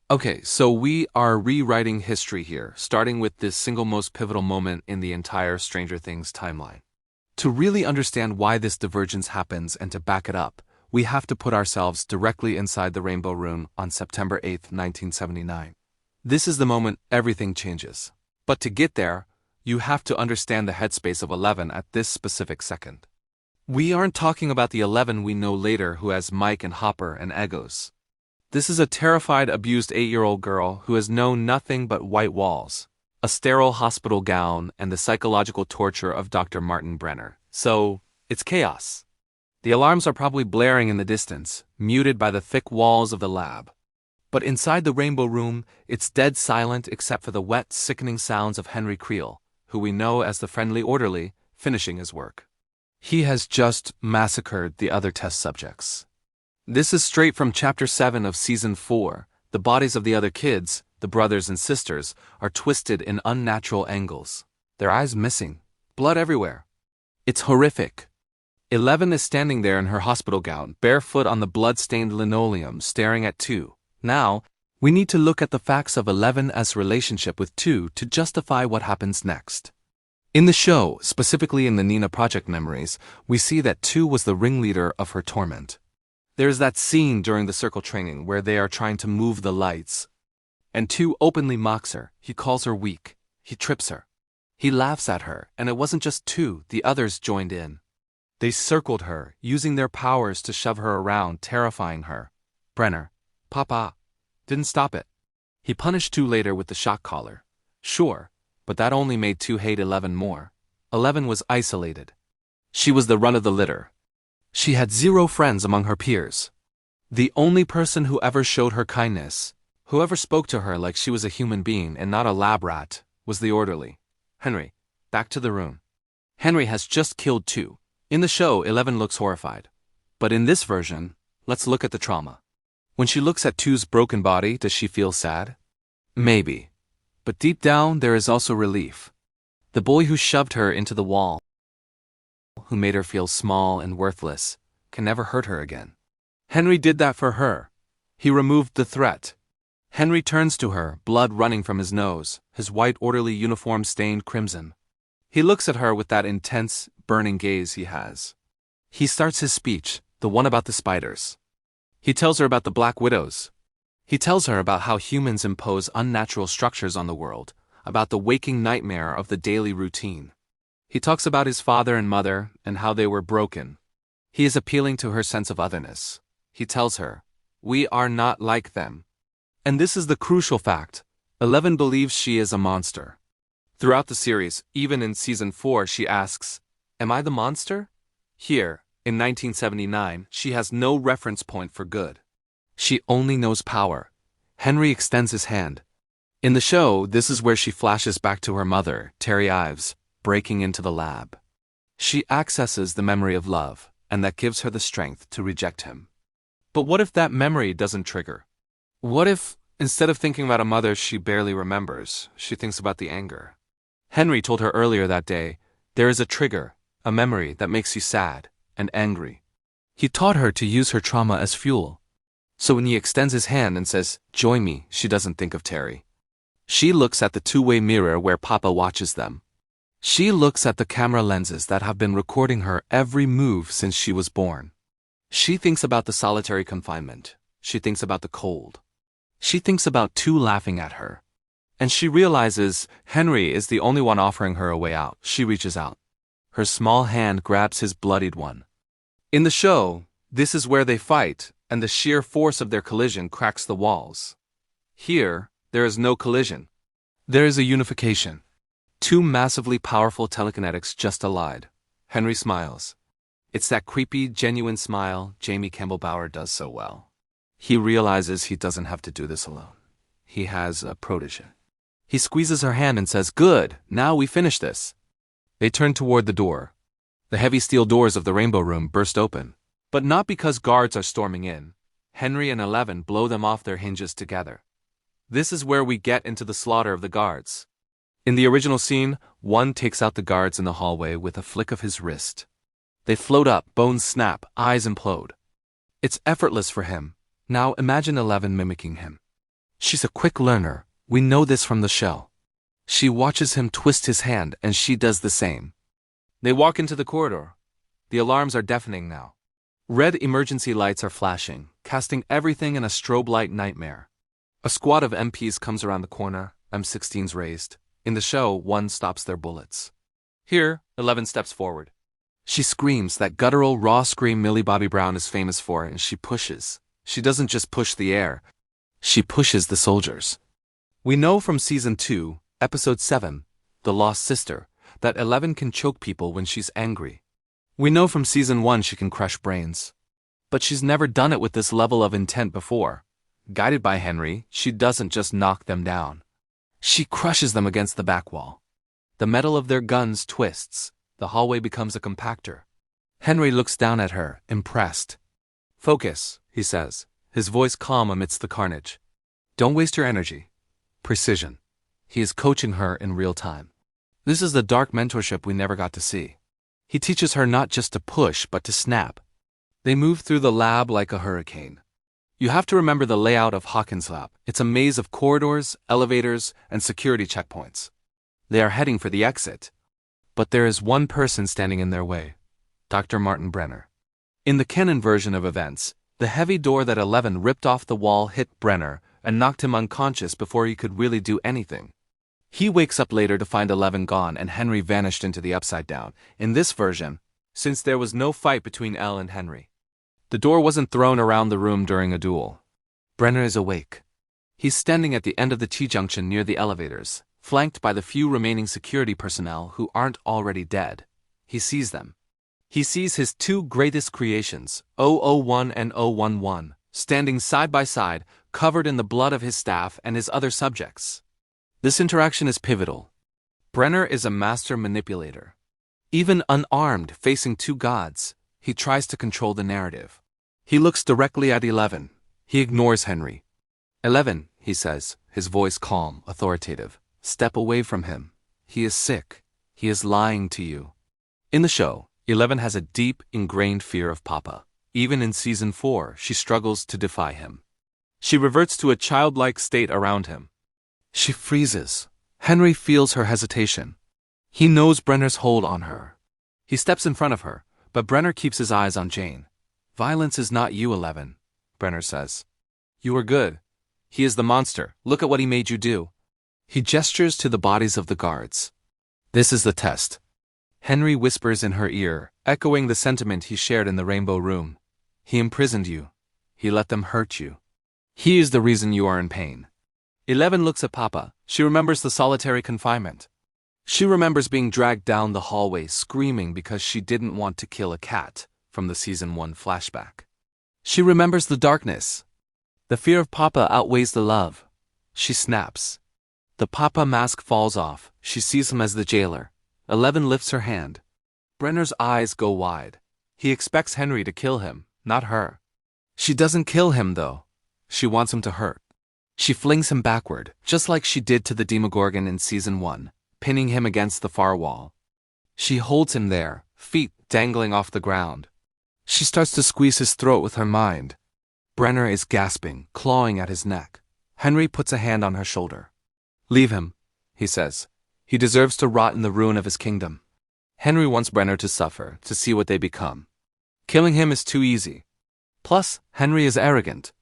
Okay, so we are rewriting history here, starting with this single most pivotal moment in the entire Stranger Things timeline. To really understand why this divergence happens and to back it up, we have to put ourselves directly inside the Rainbow Room on September 8th, 1979. This is the moment everything changes. But to get there, you have to understand the headspace of 11 at this specific second. We aren't talking about the 11 we know later who has Mike and Hopper and egos. This is a terrified, abused 8-year-old girl who has known nothing but white walls, a sterile hospital gown, and the psychological torture of Dr. Martin Brenner. So, it's chaos. The alarms are probably blaring in the distance, muted by the thick walls of the lab. But inside the Rainbow Room, it's dead silent except for the wet, sickening sounds of Henry Creel, who we know as the friendly orderly, finishing his work. He has just massacred the other test subjects. This is straight from Chapter 7 of Season 4. The bodies of the other kids, the brothers and sisters, are twisted in unnatural angles. Their eyes missing. Blood everywhere. It's horrific. 11 is standing there in her hospital gown, barefoot on the blood-stained linoleum, staring at 2. Now, we need to look at the facts of 11's relationship with 2 to justify what happens next. In the show, specifically in the Nina Project memories, we see that 2 was the ringleader of her torment. There's that scene during the circle training where they are trying to move the lights. And 2 openly mocks her. He calls her weak. He trips her. He laughs at her, and it wasn't just 2, the others joined in. They circled her, using their powers to shove her around, terrifying her. Brenner, Papa, didn't stop it. He punished 2 later with the shock collar. Sure, but that only made 2 hate 11 more. 11 was isolated. She was the run of the litter. She had 0 friends among her peers. The only person who ever showed her kindness, who ever spoke to her like she was a human being and not a lab rat, was the orderly. Henry, back to the room. Henry has just killed 2. In the show, 11 looks horrified. But in this version, let's look at the trauma. When she looks at 2's broken body, does she feel sad? Maybe. But deep down, there is also relief. The boy who shoved her into the wall, who made her feel small and worthless, can never hurt her again. Henry did that for her. He removed the threat. Henry turns to her, blood running from his nose, his white orderly uniform stained crimson. He looks at her with that intense, burning gaze he has. He starts his speech, the one about the spiders. He tells her about the Black Widows. He tells her about how humans impose unnatural structures on the world, about the waking nightmare of the daily routine. He talks about his father and mother and how they were broken. He is appealing to her sense of otherness. He tells her, "We are not like them." And this is the crucial fact. 11 believes she is a monster. Throughout the series, even in Season 4, she asks, "Am I the monster?" Here, in 1979, she has no reference point for good. She only knows power. Henry extends his hand. In the show, this is where she flashes back to her mother, Terry Ives, breaking into the lab. She accesses the memory of love, and that gives her the strength to reject him. But what if that memory doesn't trigger? What if, instead of thinking about a mother she barely remembers, she thinks about the anger? Henry told her earlier that day, there is a trigger, a memory that makes you sad and angry. He taught her to use her trauma as fuel. So when he extends his hand and says, "Join me," she doesn't think of Terry. She looks at the two-way mirror where Papa watches them. She looks at the camera lenses that have been recording her every move since she was born. She thinks about the solitary confinement. She thinks about the cold. She thinks about 2 laughing at her. And she realizes Henry is the only one offering her a way out. She reaches out. Her small hand grabs his bloodied one. In the show, this is where they fight, and the sheer force of their collision cracks the walls. Here, there is no collision. There is a unification. 2 massively powerful telekinetics just allied. Henry smiles. It's that creepy, genuine smile Jamie Campbell Bower does so well. He realizes he doesn't have to do this alone. He has a protege. He squeezes her hand and says, "Good, now we finish this." They turn toward the door. The heavy steel doors of the Rainbow Room burst open. But not because guards are storming in. Henry and 11 blow them off their hinges together. This is where we get into the slaughter of the guards. In the original scene, one takes out the guards in the hallway with a flick of his wrist. They float up, bones snap, eyes implode. It's effortless for him. Now imagine 11 mimicking him. She's a quick learner, we know this from the show. She watches him twist his hand and she does the same. They walk into the corridor. The alarms are deafening now. Red emergency lights are flashing, casting everything in a strobe light nightmare. A squad of MPs comes around the corner, M16s raised. In the show, one stops their bullets. Here, 11 steps forward. She screams that guttural, raw scream Millie Bobby Brown is famous for, and she pushes. She doesn't just push the air, she pushes the soldiers. We know from Season 2, Episode 7, The Lost Sister, that 11 can choke people when she's angry. We know from Season 1 she can crush brains. But she's never done it with this level of intent before. Guided by Henry, she doesn't just knock them down. She crushes them against the back wall. The metal of their guns twists. The hallway becomes a compactor. Henry looks down at her, impressed. "Focus," he says, his voice calm amidst the carnage. "Don't waste your energy." Precision. He is coaching her in real time. This is the dark mentorship we never got to see. He teaches her not just to push, but to snap. They move through the lab like a hurricane. You have to remember the layout of Hawkins Lab. It's a maze of corridors, elevators, and security checkpoints. They are heading for the exit. But there is one person standing in their way. Dr. Martin Brenner. In the canon version of events, the heavy door that 11 ripped off the wall hit Brenner and knocked him unconscious before he could really do anything. He wakes up later to find 11 gone and Henry vanished into the Upside Down. In this version, since there was no fight between Elle and Henry, the door wasn't thrown around the room during a duel. Brenner is awake. He's standing at the end of the T-junction near the elevators, flanked by the few remaining security personnel who aren't already dead. He sees them. He sees his two greatest creations, 001 and 011, standing side by side, covered in the blood of his staff and his other subjects. This interaction is pivotal. Brenner is a master manipulator. Even unarmed, facing two gods, he tries to control the narrative. He looks directly at 11. He ignores Henry. 11, he says, his voice calm, authoritative. Step away from him. He is sick. He is lying to you. In the show, 11 has a deep, ingrained fear of Papa. Even in Season 4, she struggles to defy him. She reverts to a childlike state around him. She freezes. Henry feels her hesitation. He knows Brenner's hold on her. He steps in front of her, but Brenner keeps his eyes on Jane. "Violence is not you, 11, Brenner says. "You are good. He is the monster. Look at what he made you do." He gestures to the bodies of the guards. "This is the test." Henry whispers in her ear, echoing the sentiment he shared in the Rainbow Room. "He imprisoned you. He let them hurt you. He is the reason you are in pain." 11 looks at Papa. She remembers the solitary confinement. She remembers being dragged down the hallway screaming because she didn't want to kill a cat from the Season 1 flashback. She remembers the darkness. The fear of Papa outweighs the love. She snaps. The Papa mask falls off. She sees him as the jailer. 11 lifts her hand. Brenner's eyes go wide. He expects Henry to kill him, not her. She doesn't kill him, though. She wants him to hurt. She flings him backward, just like she did to the Demogorgon in Season 1, pinning him against the far wall. She holds him there, feet dangling off the ground. She starts to squeeze his throat with her mind. Brenner is gasping, clawing at his neck. Henry puts a hand on her shoulder. "Leave him," he says. "He deserves to rot in the ruin of his kingdom." Henry wants Brenner to suffer, to see what they become. Killing him is too easy. Plus, Henry is arrogant.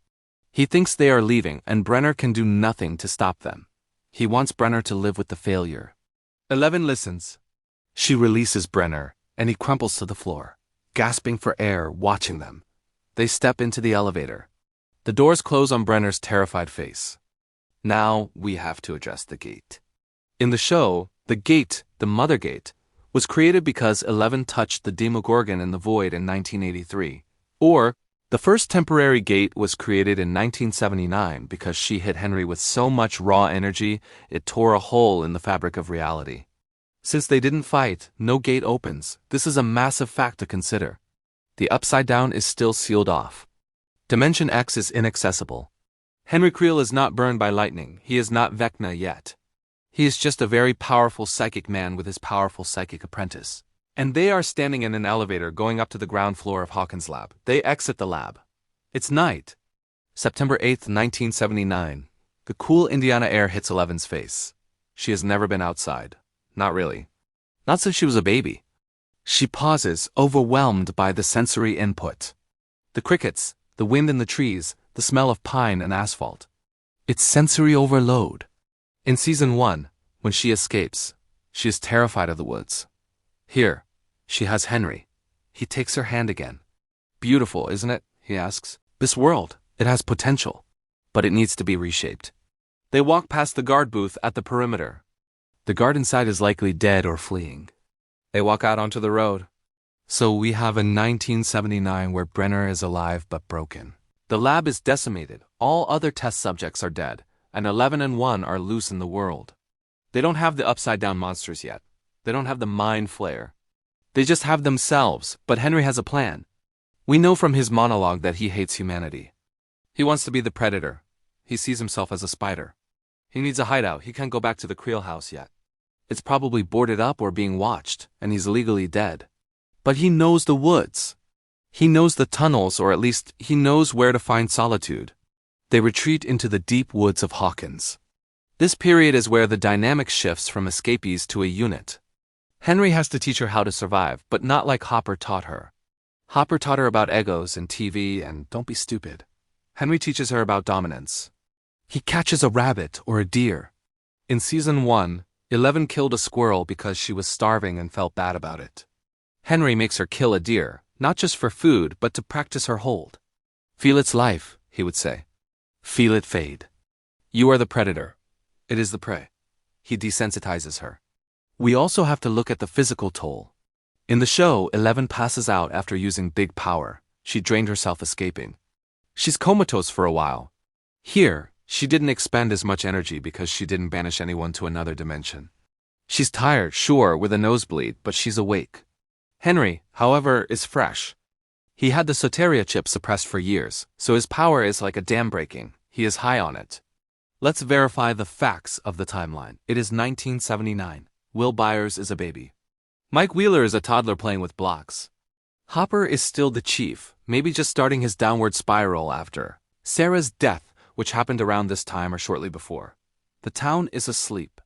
He thinks they are leaving, and Brenner can do nothing to stop them. He wants Brenner to live with the failure. 11 listens. She releases Brenner, and he crumples to the floor, gasping for air, watching them. They step into the elevator. The doors close on Brenner's terrified face. Now we have to address the gate. In the show, the gate, the Mother Gate, was created because 11 touched the Demogorgon in the void in 1983. Or, the first temporary gate was created in 1979 because she hit Henry with so much raw energy it tore a hole in the fabric of reality. Since they didn't fight, no gate opens. This is a massive fact to consider. The Upside Down is still sealed off. Dimension X is inaccessible. Henry Creel is not burned by lightning. He is not Vecna yet. He is just a very powerful psychic man with his powerful psychic apprentice. And they are standing in an elevator going up to the ground floor of Hawkins Lab. They exit the lab. It's night. September 8th, 1979. The cool Indiana air hits Eleven's face. She has never been outside. Not really. Not since she was a baby. She pauses, overwhelmed by the sensory input. The crickets, the wind in the trees, the smell of pine and asphalt. It's sensory overload. In season 1, when she escapes, she is terrified of the woods. Here, she has Henry. He takes her hand again. Beautiful, isn't it? He asks. This world, it has potential, but it needs to be reshaped. They walk past the guard booth at the perimeter. The guard inside is likely dead or fleeing. They walk out onto the road. So we have a 1979 where Brenner is alive but broken. The lab is decimated, all other test subjects are dead, and 11 and 1 are loose in the world. They don't have the upside-down monsters yet. They don't have the mind flayer. They just have themselves, but Henry has a plan. We know from his monologue that he hates humanity. He wants to be the predator. He sees himself as a spider. He needs a hideout. He can't go back to the Creel house yet. It's probably boarded up or being watched, and he's legally dead. But he knows the woods. He knows the tunnels, or at least he knows where to find solitude. They retreat into the deep woods of Hawkins. This period is where the dynamic shifts from escapees to a unit. Henry has to teach her how to survive, but not like Hopper taught her. Hopper taught her about egos and TV and don't be stupid. Henry teaches her about dominance. He catches a rabbit or a deer. In season 1, 11 killed a squirrel because she was starving and felt bad about it. Henry makes her kill a deer, not just for food, but to practice her hold. Feel its life, he would say. Feel it fade. You are the predator. It is the prey. He desensitizes her. We also have to look at the physical toll. In the show, 11 passes out after using big power. She drained herself escaping. She's comatose for a while. Here, she didn't expend as much energy because she didn't banish anyone to another dimension. She's tired, sure, with a nosebleed, but she's awake. Henry, however, is fresh. He had the Soteria chip suppressed for years, so his power is like a dam breaking. He is high on it. Let's verify the facts of the timeline. It is 1979. Will Byers is a baby. Mike Wheeler is a toddler playing with blocks. Hopper is still the chief, maybe just starting his downward spiral after Sarah's death, which happened around this time or shortly before. The town is asleep.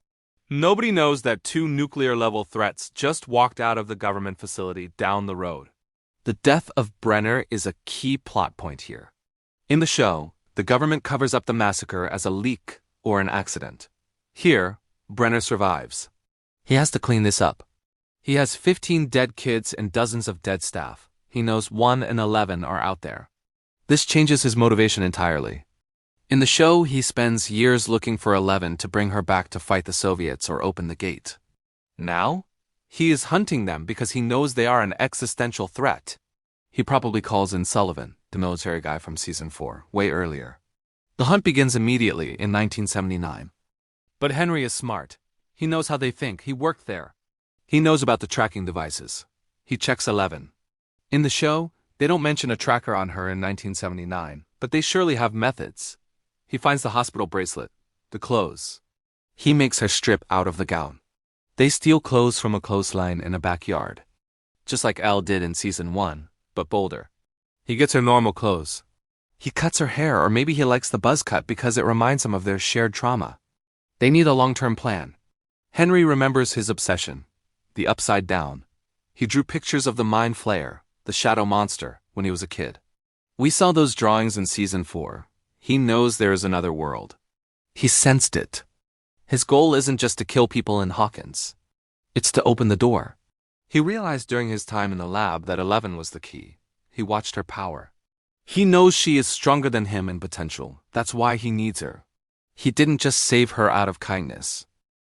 Nobody knows that 2 nuclear-level threats just walked out of the government facility down the road. The death of Brenner is a key plot point here. In the show, the government covers up the massacre as a leak or an accident. Here, Brenner survives. He has to clean this up. He has 15 dead kids and dozens of dead staff. He knows 1 and 11 are out there. This changes his motivation entirely. In the show, he spends years looking for 11 to bring her back to fight the Soviets or open the gate. Now, he is hunting them because he knows they are an existential threat. He probably calls in Sullivan, the military guy from season 4, way earlier. The hunt begins immediately in 1979. But Henry is smart. He knows how they think. He worked there. He knows about the tracking devices. He checks 11. In the show, they don't mention a tracker on her in 1979, but they surely have methods. He finds the hospital bracelet, the clothes. He makes her strip out of the gown. They steal clothes from a clothesline in a backyard. Just like Elle did in season 1, but bolder. He gets her normal clothes. He cuts her hair, or maybe he likes the buzz cut because it reminds him of their shared trauma. They need a long-term plan. Henry remembers his obsession, the upside down. He drew pictures of the mind flayer, the shadow monster, when he was a kid. We saw those drawings in season 4. He knows there is another world. He sensed it. His goal isn't just to kill people in Hawkins. It's to open the door. He realized during his time in the lab that 11 was the key. He watched her power. He knows she is stronger than him in potential. That's why he needs her. He didn't just save her out of kindness.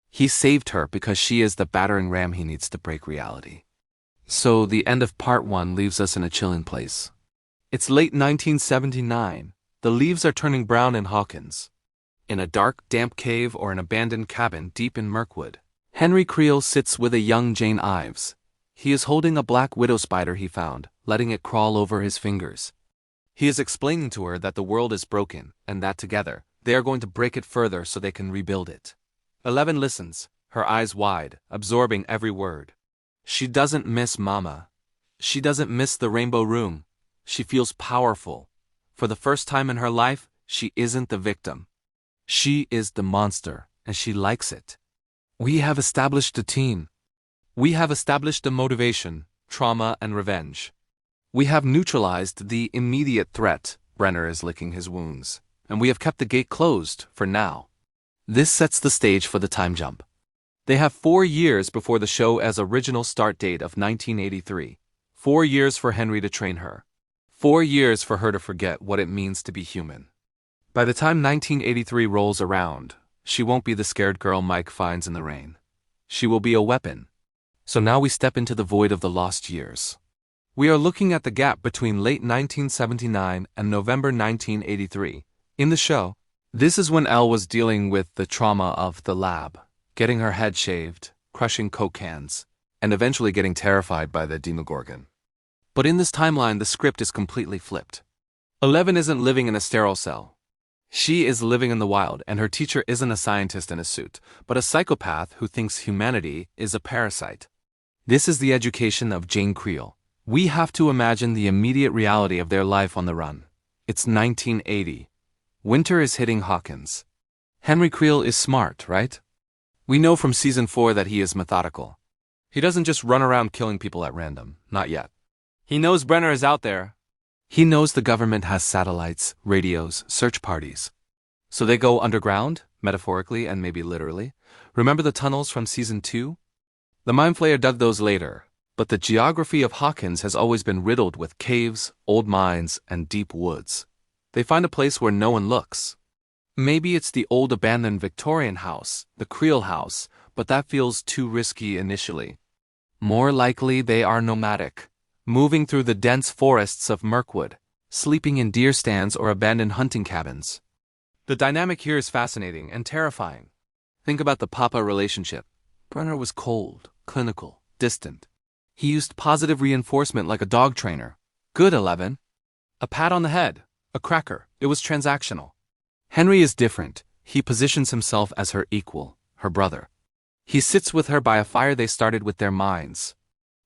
He saved her because she is the battering ram he needs to break reality. So the end of part 1 leaves us in a chilling place. It's late 1979. The leaves are turning brown in Hawkins. In a dark, damp cave or an abandoned cabin deep in Mirkwood, Henry Creel sits with a young Jane Ives. He is holding a black widow spider he found, letting it crawl over his fingers. He is explaining to her that the world is broken, and that together, they are going to break it further so they can rebuild it. 11 listens, her eyes wide, absorbing every word. She doesn't miss Mama. She doesn't miss the rainbow room. She feels powerful. For the first time in her life, she isn't the victim. She is the monster, and she likes it. We have established a team. We have established a motivation, trauma, and revenge. We have neutralized the immediate threat. Brenner is licking his wounds, and we have kept the gate closed, for now. This sets the stage for the time jump. They have 4 years before the show as original start date of 1983. 4 years for Henry to train her. 4 years for her to forget what it means to be human. By the time 1983 rolls around, she won't be the scared girl Mike finds in the rain. She will be a weapon. So now we step into the void of the lost years. We are looking at the gap between late 1979 and November 1983. In the show, this is when Elle was dealing with the trauma of the lab, getting her head shaved, crushing Coke cans, and eventually getting terrified by the Demogorgon. But in this timeline, the script is completely flipped. 11 isn't living in a sterile cell. She is living in the wild, and her teacher isn't a scientist in a suit, but a psychopath who thinks humanity is a parasite. This is the education of Jane Creel. We have to imagine the immediate reality of their life on the run. It's 1980. Winter is hitting Hawkins. Henry Creel is smart, right? We know from season 4 that he is methodical. He doesn't just run around killing people at random, not yet. He knows Brenner is out there. He knows the government has satellites, radios, search parties. So they go underground, metaphorically and maybe literally. Remember the tunnels from season 2? The Mind Flayer dug those later, but the geography of Hawkins has always been riddled with caves, old mines, and deep woods. They find a place where no one looks. Maybe it's the old abandoned Victorian house, the Creel house, but that feels too risky initially. More likely they are nomadic, moving through the dense forests of Mirkwood, sleeping in deer stands or abandoned hunting cabins. The dynamic here is fascinating and terrifying. Think about the Papa relationship. Brenner was cold, clinical, distant. He used positive reinforcement like a dog trainer. Good, 11. A pat on the head, a cracker. It was transactional. Henry is different. He positions himself as her equal, her brother. He sits with her by a fire they started with their minds.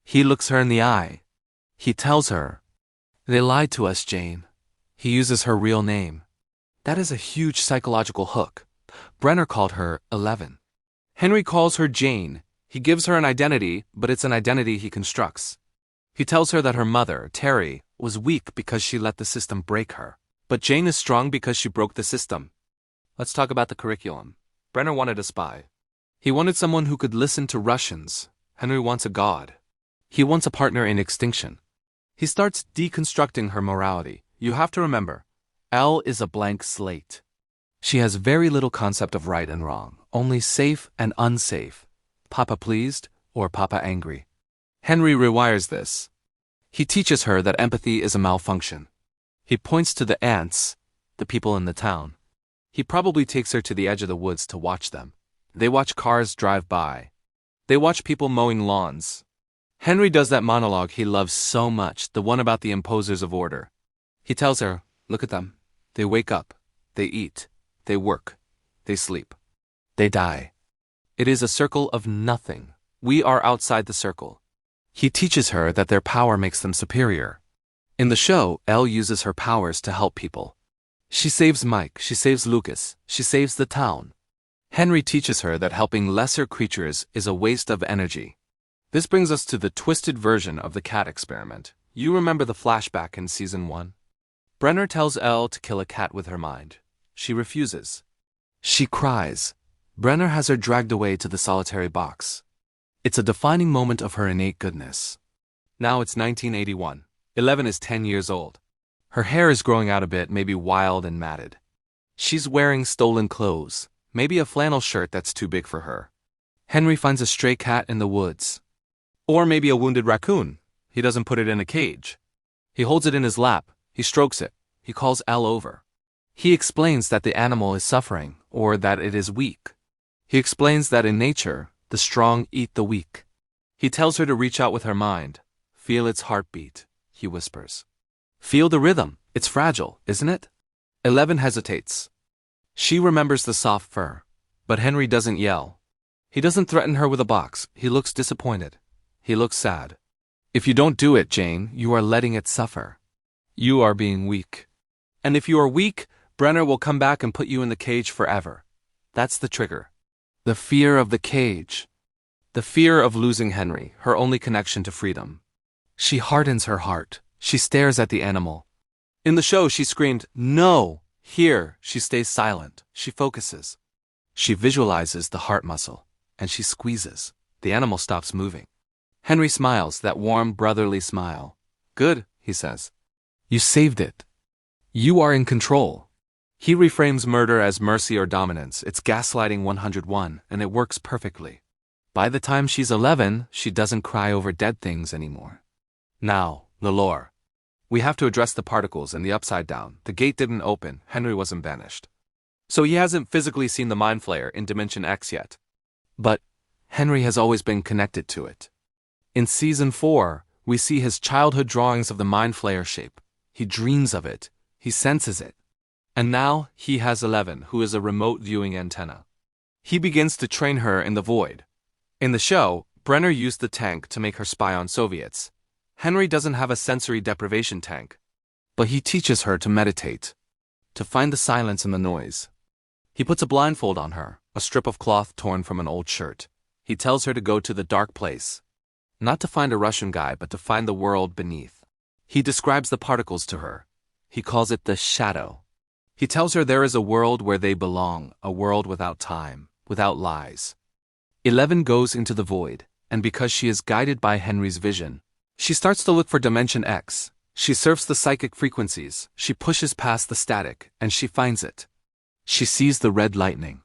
He looks her in the eye. He tells her, "They lied to us, Jane." He uses her real name. That is a huge psychological hook. Brenner called her 11. Henry calls her Jane. He gives her an identity, but it's an identity he constructs. He tells her that her mother, Terry, was weak because she let the system break her. But Jane is strong because she broke the system. Let's talk about the curriculum. Brenner wanted a spy. He wanted someone who could listen to Russians. Henry wants a god. He wants a partner in extinction. He starts deconstructing her morality. You have to remember, Elle is a blank slate. She has very little concept of right and wrong, only safe and unsafe. Papa pleased or Papa angry. Henry rewires this. He teaches her that empathy is a malfunction. He points to the ants, the people in the town. He probably takes her to the edge of the woods to watch them. They watch cars drive by. They watch people mowing lawns. Henry does that monologue he loves so much, the one about the imposers of order. He tells her, look at them. They wake up. They eat. They work. They sleep. They die. It is a circle of nothing. We are outside the circle. He teaches her that their power makes them superior. In the show, Elle uses her powers to help people. She saves Mike. She saves Lucas. She saves the town. Henry teaches her that helping lesser creatures is a waste of energy. This brings us to the twisted version of the cat experiment. You remember the flashback in season 1? Brenner tells Elle to kill a cat with her mind. She refuses. She cries. Brenner has her dragged away to the solitary box. It's a defining moment of her innate goodness. Now it's 1981. 11 is 10 years old. Her hair is growing out a bit, maybe wild and matted. She's wearing stolen clothes, maybe a flannel shirt that's too big for her. Henry finds a stray cat in the woods. Or maybe a wounded raccoon. He doesn't put it in a cage. He holds it in his lap. He strokes it. He calls Elle over. He explains that the animal is suffering, or that it is weak. He explains that in nature, the strong eat the weak. He tells her to reach out with her mind. Feel its heartbeat, he whispers. Feel the rhythm. It's fragile, isn't it? 11 hesitates. She remembers the soft fur. But Henry doesn't yell. He doesn't threaten her with a box. He looks disappointed. He looks sad. If you don't do it, Jane, you are letting it suffer. You are being weak. And if you are weak, Brenner will come back and put you in the cage forever. That's the trigger. The fear of the cage. The fear of losing Henry, her only connection to freedom. She hardens her heart. She stares at the animal. In the show, she screamed, "No!" Here, she stays silent. She focuses. She visualizes the heart muscle, and she squeezes. The animal stops moving. Henry smiles, that warm, brotherly smile. "Good," he says. "You saved it. You are in control." He reframes murder as mercy or dominance. It's gaslighting 101, and it works perfectly. By the time she's 11, she doesn't cry over dead things anymore. Now, the lore. We have to address the particles and the upside down. The gate didn't open. Henry wasn't banished. So he hasn't physically seen the Mind Flayer in Dimension X yet. But Henry has always been connected to it. In Season 4, we see his childhood drawings of the Mind Flayer shape. He dreams of it. He senses it. And now he has 11, who is a remote viewing antenna. He begins to train her in the void. In the show, Brenner used the tank to make her spy on Soviets. Henry doesn't have a sensory deprivation tank, but he teaches her to meditate, to find the silence in the noise. He puts a blindfold on her, a strip of cloth torn from an old shirt. He tells her to go to the dark place, not to find a Russian guy, but to find the world beneath. He describes the particles to her. He calls it the shadow. He tells her there is a world where they belong, a world without time, without lies. 11 goes into the void, and because she is guided by Henry's vision, she starts to look for Dimension X. She surfs the psychic frequencies, she pushes past the static, and she finds it. She sees the red lightning.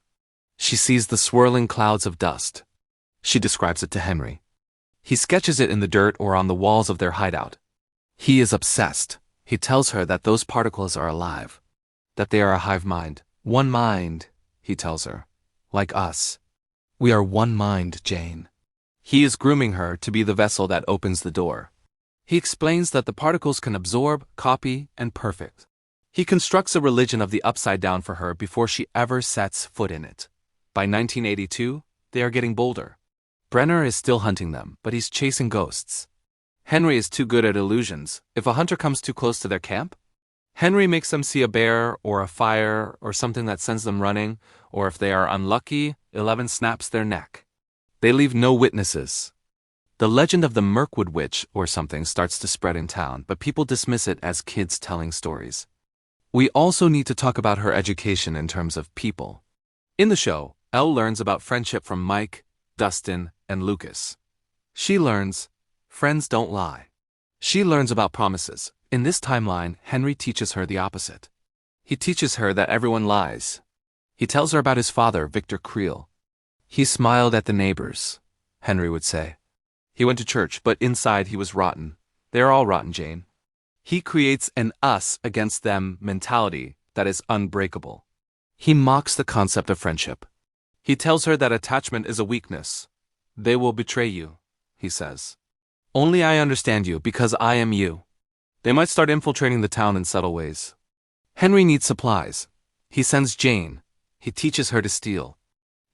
She sees the swirling clouds of dust. She describes it to Henry. He sketches it in the dirt or on the walls of their hideout. He is obsessed. He tells her that those particles are alive, that they are a hive mind. One mind, he tells her. Like us. We are one mind, Jane. He is grooming her to be the vessel that opens the door. He explains that the particles can absorb, copy, and perfect. He constructs a religion of the upside down for her before she ever sets foot in it. By 1982, they are getting bolder. Brenner is still hunting them, but he's chasing ghosts. Henry is too good at illusions. If a hunter comes too close to their camp, Henry makes them see a bear or a fire or something that sends them running, or if they are unlucky, 11 snaps their neck. They leave no witnesses. The legend of the Mirkwood Witch or something starts to spread in town, but people dismiss it as kids telling stories. We also need to talk about her education in terms of people. In the show, Elle learns about friendship from Mike, Dustin, and Lucas. She learns, friends don't lie. She learns about promises. In this timeline, Henry teaches her the opposite. He teaches her that everyone lies. He tells her about his father, Victor Creel. He smiled at the neighbors, Henry would say. He went to church, but inside he was rotten. They're all rotten, Jane. He creates an us against them mentality that is unbreakable. He mocks the concept of friendship. He tells her that attachment is a weakness. They will betray you, he says. Only I understand you because I am you. They might start infiltrating the town in subtle ways. Henry needs supplies. He sends Jane. He teaches her to steal.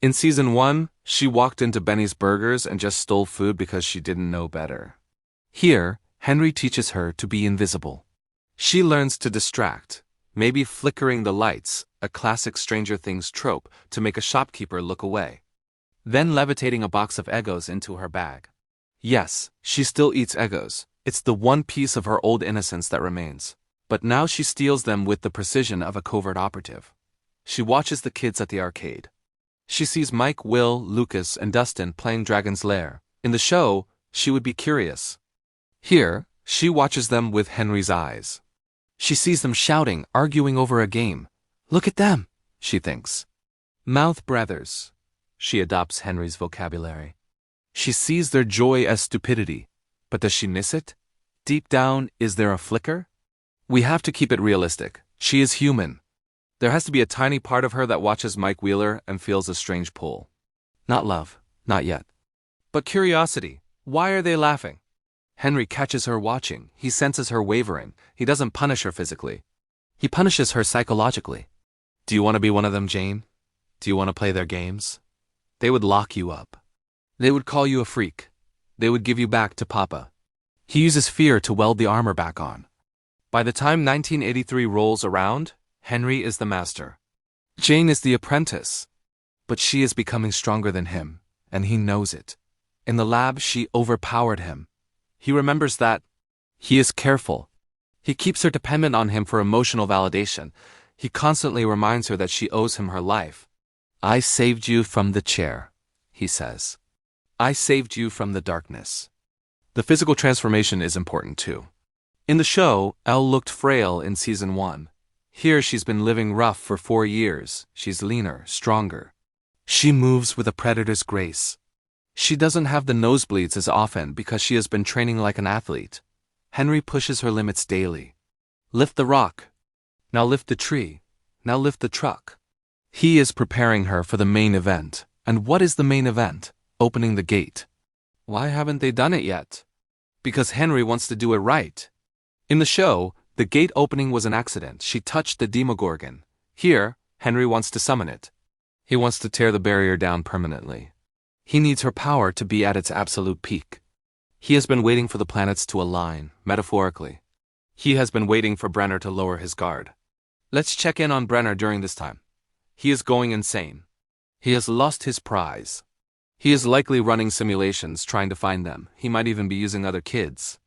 In Season 1, she walked into Benny's Burgers and just stole food because she didn't know better. Here, Henry teaches her to be invisible. She learns to distract, maybe flickering the lights, a classic Stranger Things trope, to make a shopkeeper look away. Then levitating a box of Eggos into her bag. Yes, she still eats Eggos. It's the one piece of her old innocence that remains. But now she steals them with the precision of a covert operative. She watches the kids at the arcade. She sees Mike, Will, Lucas, and Dustin playing Dragon's Lair. In the show, she would be curious. Here, she watches them with Henry's eyes. She sees them shouting, arguing over a game. Look at them, she thinks. Mouth brothers. She adopts Henry's vocabulary. She sees their joy as stupidity. But does she miss it? Deep down, is there a flicker? We have to keep it realistic. She is human. There has to be a tiny part of her that watches Mike Wheeler and feels a strange pull. Not love, not yet. But curiosity. Why are they laughing? Henry catches her watching. He senses her wavering. He doesn't punish her physically. He punishes her psychologically. Do you want to be one of them, Jane? Do you want to play their games? They would lock you up. They would call you a freak. They would give you back to Papa. He uses fear to weld the armor back on. By the time 1983 rolls around, Henry is the master. Jane is the apprentice. But she is becoming stronger than him, and he knows it. In the lab, she overpowered him. He remembers that. He is careful. He keeps her dependent on him for emotional validation. He constantly reminds her that she owes him her life. I saved you from the chair, he says. I saved you from the darkness. The physical transformation is important too. In the show, Elle looked frail in season 1. Here she's been living rough for 4 years. She's leaner, stronger. She moves with a predator's grace. She doesn't have the nosebleeds as often because she has been training like an athlete. Henry pushes her limits daily. Lift the rock. Now lift the tree. Now lift the truck. He is preparing her for the main event. And what is the main event? Opening the gate. Why haven't they done it yet? Because Henry wants to do it right. In the show, the gate opening was an accident. She touched the Demogorgon. Here, Henry wants to summon it. He wants to tear the barrier down permanently. He needs her power to be at its absolute peak. He has been waiting for the planets to align, metaphorically. He has been waiting for Brenner to lower his guard. Let's check in on Brenner during this time. He is going insane. He has lost his prize. He is likely running simulations trying to find them. He might even be using other kids.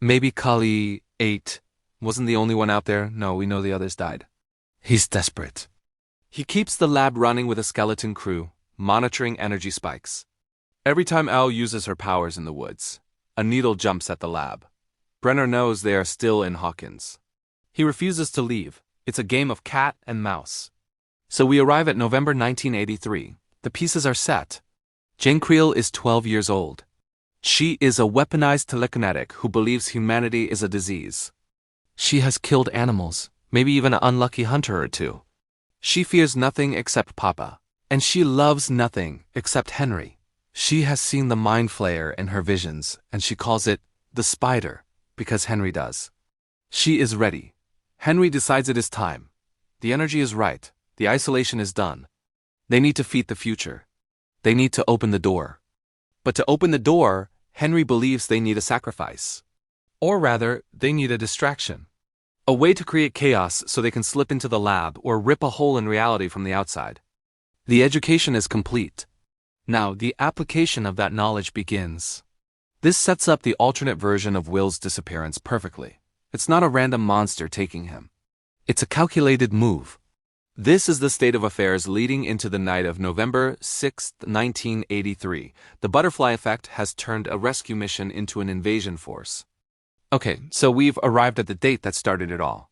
Maybe Kali 8 wasn't the only one out there. No, we know the others died. He's desperate. He keeps the lab running with a skeleton crew, monitoring energy spikes. Every time Elle uses her powers in the woods, a needle jumps at the lab. Brenner knows they are still in Hawkins. He refuses to leave. It's a game of cat and mouse. So we arrive at November 1983. The pieces are set. Jane Creel is 12 years old. She is a weaponized telekinetic who believes humanity is a disease. She has killed animals, maybe even an unlucky hunter or two. She fears nothing except Papa, and she loves nothing except Henry. She has seen the mind flayer in her visions, and she calls it the spider, because Henry does. She is ready. Henry decides it is time. The energy is right. The isolation is done. They need to feed the future. They need to open the door. But to open the door, Henry believes they need a sacrifice. Or rather, they need a distraction. A way to create chaos so they can slip into the lab or rip a hole in reality from the outside. The education is complete. Now, the application of that knowledge begins. This sets up the alternate version of Will's disappearance perfectly. It's not a random monster taking him. It's a calculated move. This is the state of affairs leading into the night of November 6, 1983. The butterfly effect has turned a rescue mission into an invasion force. Okay, so we've arrived at the date that started it all.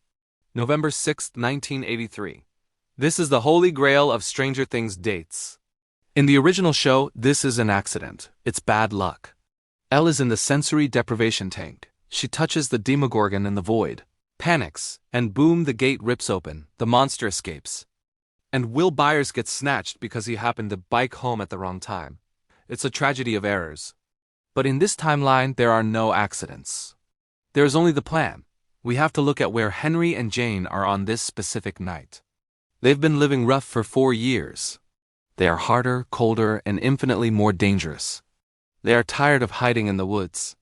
November 6, 1983. This is the holy grail of Stranger Things dates. In the original show, this is an accident. It's bad luck. Elle is in the sensory deprivation tank. She touches the Demogorgon in the void, panics, and boom, the gate rips open. The monster escapes. And Will Byers gets snatched because he happened to bike home at the wrong time. It's a tragedy of errors. But in this timeline, there are no accidents. There is only the plan. We have to look at where Henry and Jane are on this specific night. They've been living rough for 4 years. They are harder, colder, and infinitely more dangerous. They are tired of hiding in the woods.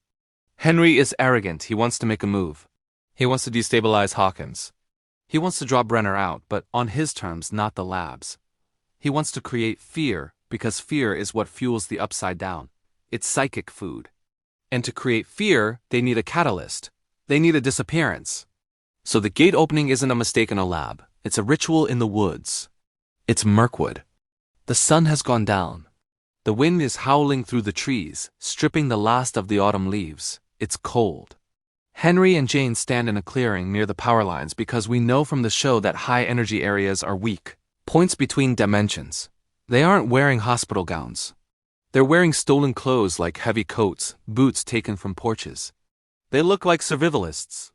Henry is arrogant. He wants to make a move. He wants to destabilize Hawkins. He wants to draw Brenner out, but on his terms, not the lab's. He wants to create fear, because fear is what fuels the upside down. It's psychic food. And to create fear, they need a catalyst. They need a disappearance. So the gate opening isn't a mistake in a lab. It's a ritual in the woods. It's Mirkwood. The sun has gone down. The wind is howling through the trees, stripping the last of the autumn leaves. It's cold. Henry and Jane stand in a clearing near the power lines because we know from the show that high-energy areas are weak, points between dimensions. They aren't wearing hospital gowns. They're wearing stolen clothes like heavy coats, boots taken from porches. They look like survivalists.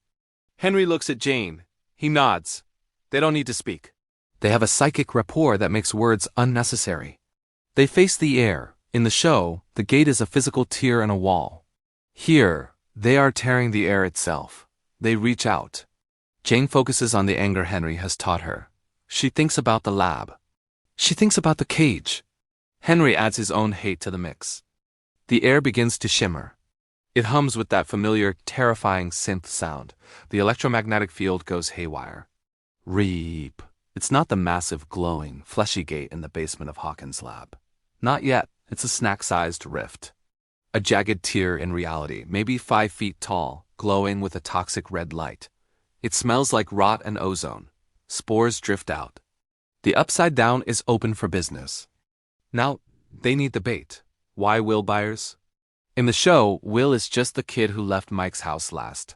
Henry looks at Jane. He nods. They don't need to speak. They have a psychic rapport that makes words unnecessary. They face the air. In the show, the gate is a physical tear in a wall. Here, they are tearing the air itself. They reach out. Jane focuses on the anger Henry has taught her. She thinks about the lab. She thinks about the cage. Henry adds his own hate to the mix. The air begins to shimmer. It hums with that familiar, terrifying synth sound. The electromagnetic field goes haywire. Reap. It's not the massive, glowing, fleshy gate in the basement of Hawkins Lab. Not yet. It's a snack-sized rift. A jagged tear in reality, maybe 5 feet tall, glowing with a toxic red light. It smells like rot and ozone. Spores drift out. The upside down is open for business. Now, they need the bait. Why Will Byers? In the show, Will is just the kid who left Mike's house last.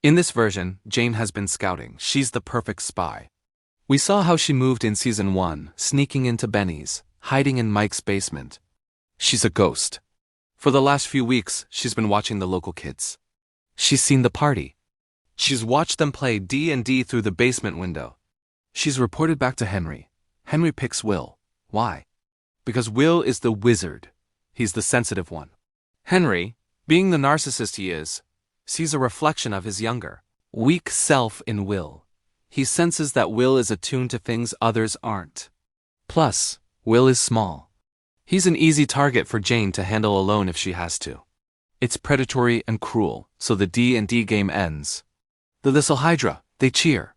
In this version, Jane has been scouting. She's the perfect spy. We saw how she moved in season 1, sneaking into Benny's, hiding in Mike's basement. She's a ghost. For the last few weeks, she's been watching the local kids. She's seen the party. She's watched them play D&D through the basement window. She's reported back to Henry. Henry picks Will. Why? Because Will is the wizard. He's the sensitive one. Henry, being the narcissist he is, sees a reflection of his younger, weak self in Will. He senses that Will is attuned to things others aren't. Plus, Will is small. He's an easy target for Jane to handle alone if she has to. It's predatory and cruel, so the D&D game ends. The Little Hydra, they cheer.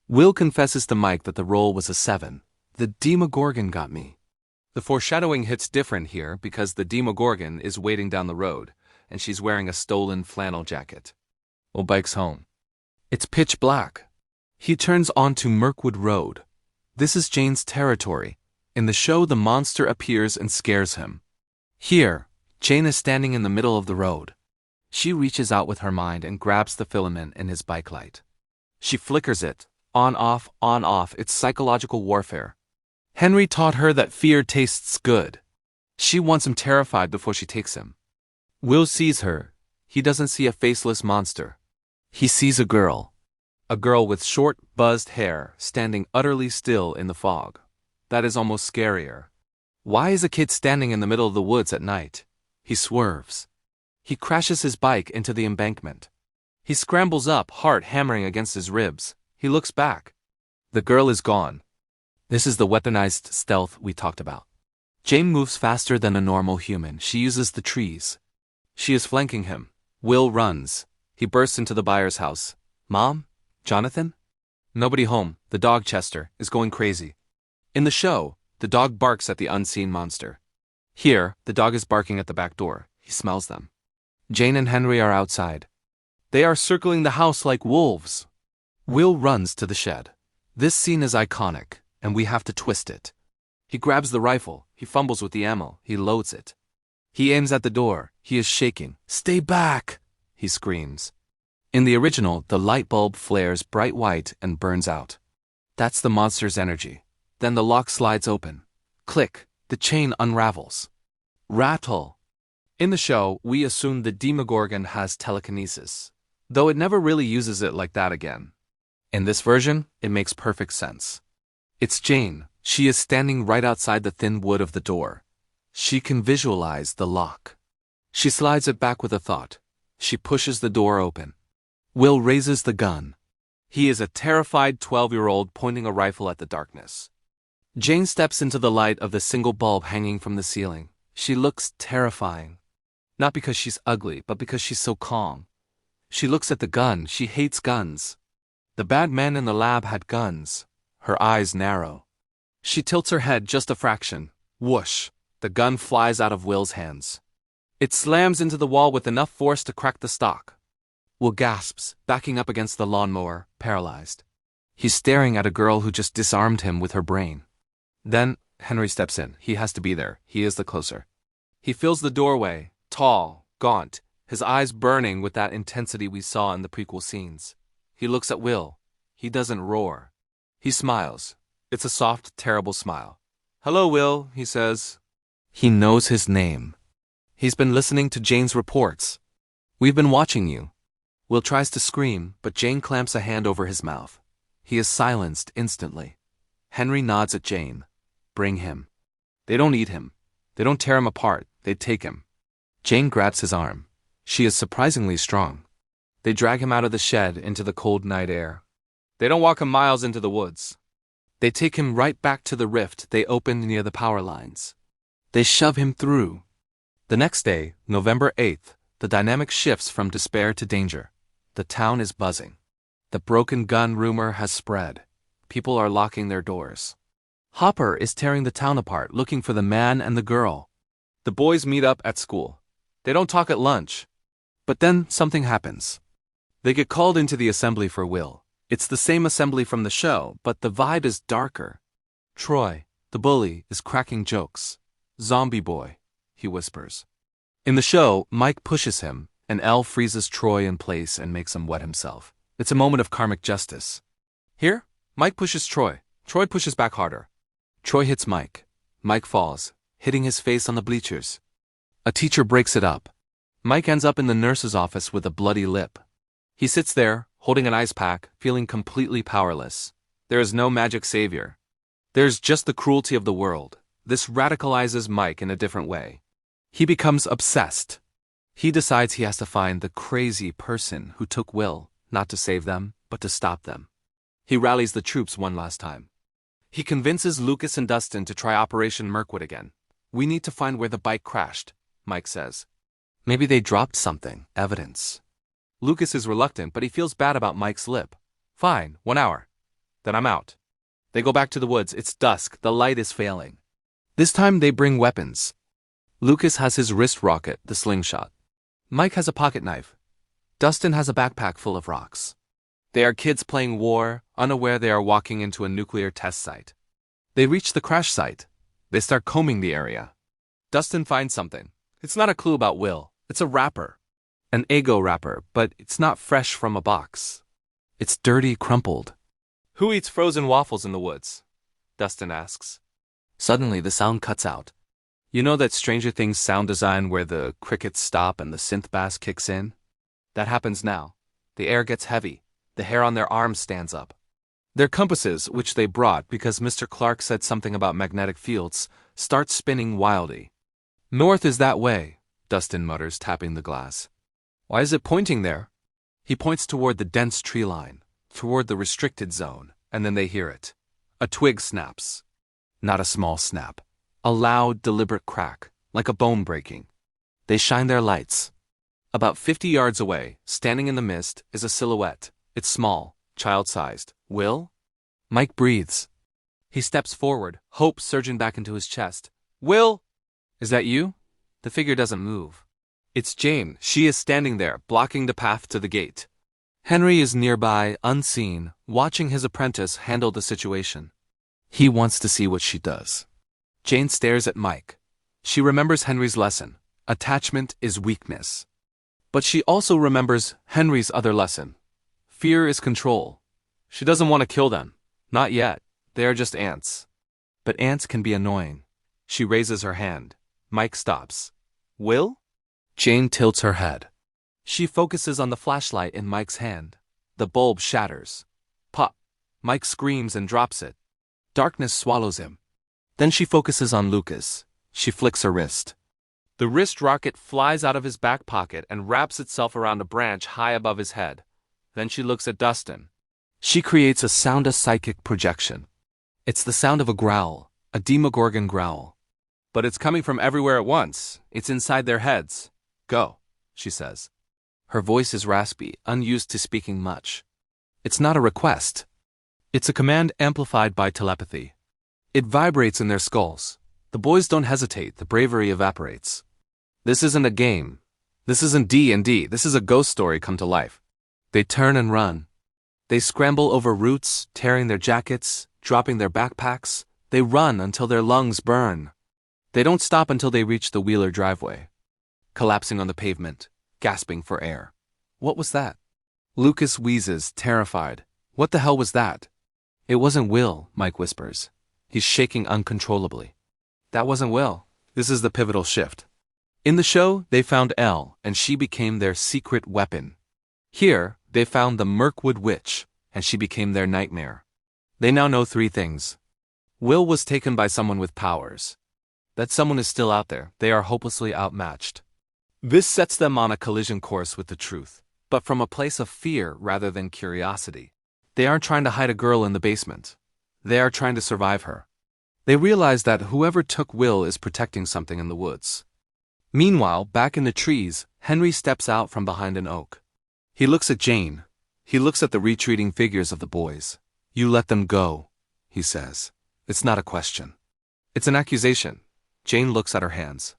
Will confesses to Mike that the roll was a 7. The Demogorgon got me. The foreshadowing hits different here because the Demogorgon is waiting down the road, and she's wearing a stolen flannel jacket. Will bikes home. It's pitch black. He turns onto Mirkwood Road. This is Jane's territory. In the show, the monster appears and scares him. Here, Jane is standing in the middle of the road. She reaches out with her mind and grabs the filament in his bike light. She flickers it. On, off. It's psychological warfare. Henry taught her that fear tastes good. She wants him terrified before she takes him. Will sees her. He doesn't see a faceless monster. He sees a girl. A girl with short, buzzed hair, standing utterly still in the fog. That is almost scarier. Why is a kid standing in the middle of the woods at night? He swerves. He crashes his bike into the embankment. He scrambles up, heart hammering against his ribs. He looks back. The girl is gone. This is the weaponized stealth we talked about. Jane moves faster than a normal human. She uses the trees. She is flanking him. Will runs. He bursts into the Byers' house. Mom? Jonathan? Nobody home. The dog, Chester, is going crazy. In the show, the dog barks at the unseen monster. Here, the dog is barking at the back door. He smells them. Jane and Henry are outside. They are circling the house like wolves. Will runs to the shed. This scene is iconic, and we have to twist it. He grabs the rifle. He fumbles with the ammo. He loads it. He aims at the door. He is shaking. "Stay back!" he screams. In the original, the light bulb flares bright white and burns out. That's the monster's energy. Then the lock slides open. Click. The chain unravels. Rattle. In the show, we assume the Demogorgon has telekinesis, though it never really uses it like that again. In this version, it makes perfect sense. It's Jane. She is standing right outside the thin wood of the door. She can visualize the lock. She slides it back with a thought. She pushes the door open. Will raises the gun. He is a terrified 12-year-old pointing a rifle at the darkness. Jane steps into the light of the single bulb hanging from the ceiling. She looks terrifying. Not because she's ugly, but because she's so calm. She looks at the gun. She hates guns. The bad man in the lab had guns. Her eyes narrow. She tilts her head just a fraction. Whoosh! The gun flies out of Will's hands. It slams into the wall with enough force to crack the stock. Will gasps, backing up against the lawnmower, paralyzed. He's staring at a girl who just disarmed him with her brain. Then, Henry steps in. He has to be there. He is the closer. He fills the doorway, tall, gaunt, his eyes burning with that intensity we saw in the prequel scenes. He looks at Will. He doesn't roar. He smiles. It's a soft, terrible smile. "Hello, Will," he says. He knows his name. He's been listening to Jane's reports. "We've been watching you." Will tries to scream, but Jane clamps a hand over his mouth. He is silenced instantly. Henry nods at Jane. "Bring him." They don't eat him. They don't tear him apart. They take him. Jane grabs his arm. She is surprisingly strong. They drag him out of the shed into the cold night air. They don't walk him miles into the woods. They take him right back to the rift they opened near the power lines. They shove him through. The next day, November 8th, the dynamic shifts from despair to danger. The town is buzzing. The broken gun rumor has spread. People are locking their doors. Hopper is tearing the town apart, looking for the man and the girl. The boys meet up at school. They don't talk at lunch. But then something happens. They get called into the assembly for Will. It's the same assembly from the show, but the vibe is darker. Troy, the bully, is cracking jokes. "Zombie boy," he whispers. In the show, Mike pushes him, and Elle freezes Troy in place and makes him wet himself. It's a moment of karmic justice. Here, Mike pushes Troy. Troy pushes back harder. Troy hits Mike. Mike falls, hitting his face on the bleachers. A teacher breaks it up. Mike ends up in the nurse's office with a bloody lip. He sits there, holding an ice pack, feeling completely powerless. There is no magic savior. There's just the cruelty of the world. This radicalizes Mike in a different way. He becomes obsessed. He decides he has to find the crazy person who took Will, not to save them, but to stop them. He rallies the troops one last time. He convinces Lucas and Dustin to try Operation Mirkwood again. "We need to find where the bike crashed," Mike says. Maybe they dropped something, evidence. Lucas is reluctant, but he feels bad about Mike's lip. "Fine, 1 hour. Then I'm out." They go back to the woods. It's dusk. The light is failing. This time they bring weapons. Lucas has his wrist rocket, the slingshot. Mike has a pocket knife. Dustin has a backpack full of rocks. They are kids playing war, unaware they are walking into a nuclear test site. They reach the crash site. They start combing the area. Dustin finds something. It's not a clue about Will. It's a wrapper. An Eggo wrapper, but it's not fresh from a box. It's dirty, crumpled. "Who eats frozen waffles in the woods?" Dustin asks. Suddenly the sound cuts out. You know that Stranger Things sound design where the crickets stop and the synth bass kicks in? That happens now. The air gets heavy. The hair on their arms stands up. Their compasses, which they brought because Mr. Clark said something about magnetic fields, start spinning wildly. "North is that way," Dustin mutters, tapping the glass. "Why is it pointing there?" He points toward the dense tree line, toward the restricted zone, and then they hear it. A twig snaps. Not a small snap. A loud, deliberate crack, like a bone breaking. They shine their lights. About 50 yards away, standing in the mist, is a silhouette. It's small, child-sized. "Will?" Mike breathes. He steps forward, hope surging back into his chest. "Will? Is that you?" The figure doesn't move. It's Jane. She is standing there, blocking the path to the gate. Henry is nearby, unseen, watching his apprentice handle the situation. He wants to see what she does. Jane stares at Mike. She remembers Henry's lesson. Attachment is weakness. But she also remembers Henry's other lesson. Fear is control. She doesn't want to kill them. Not yet. They are just ants. But ants can be annoying. She raises her hand. Mike stops. "Will?" Jane tilts her head. She focuses on the flashlight in Mike's hand. The bulb shatters. Pop. Mike screams and drops it. Darkness swallows him. Then she focuses on Lucas. She flicks her wrist. The wrist rocket flies out of his back pocket and wraps itself around a branch high above his head. Then she looks at Dustin. She creates a sound of psychic projection. It's the sound of a growl, a Demogorgon growl. But it's coming from everywhere at once. It's inside their heads. "Go," she says. Her voice is raspy, unused to speaking much. It's not a request. It's a command amplified by telepathy. It vibrates in their skulls. The boys don't hesitate. The bravery evaporates. This isn't a game. This isn't D&D. This is a ghost story come to life. They turn and run. They scramble over roots, tearing their jackets, dropping their backpacks. They run until their lungs burn. They don't stop until they reach the Wheeler driveway. Collapsing on the pavement, gasping for air. What was that? Lucas wheezes, terrified. What the hell was that? It wasn't Will, Mike whispers. He's shaking uncontrollably. That wasn't Will. This is the pivotal shift. In the show, they found Elle, and she became their secret weapon. Here, they found the Mirkwood Witch, and she became their nightmare. They now know 3 things. Will was taken by someone with powers. That someone is still out there. They are hopelessly outmatched. This sets them on a collision course with the truth, but from a place of fear rather than curiosity. They aren't trying to hide a girl in the basement. They are trying to survive her. They realize that whoever took Will is protecting something in the woods. Meanwhile, back in the trees, Henry steps out from behind an oak. He looks at Jane. He looks at the retreating figures of the boys. You let them go, he says. It's not a question. It's an accusation. Jane looks at her hands.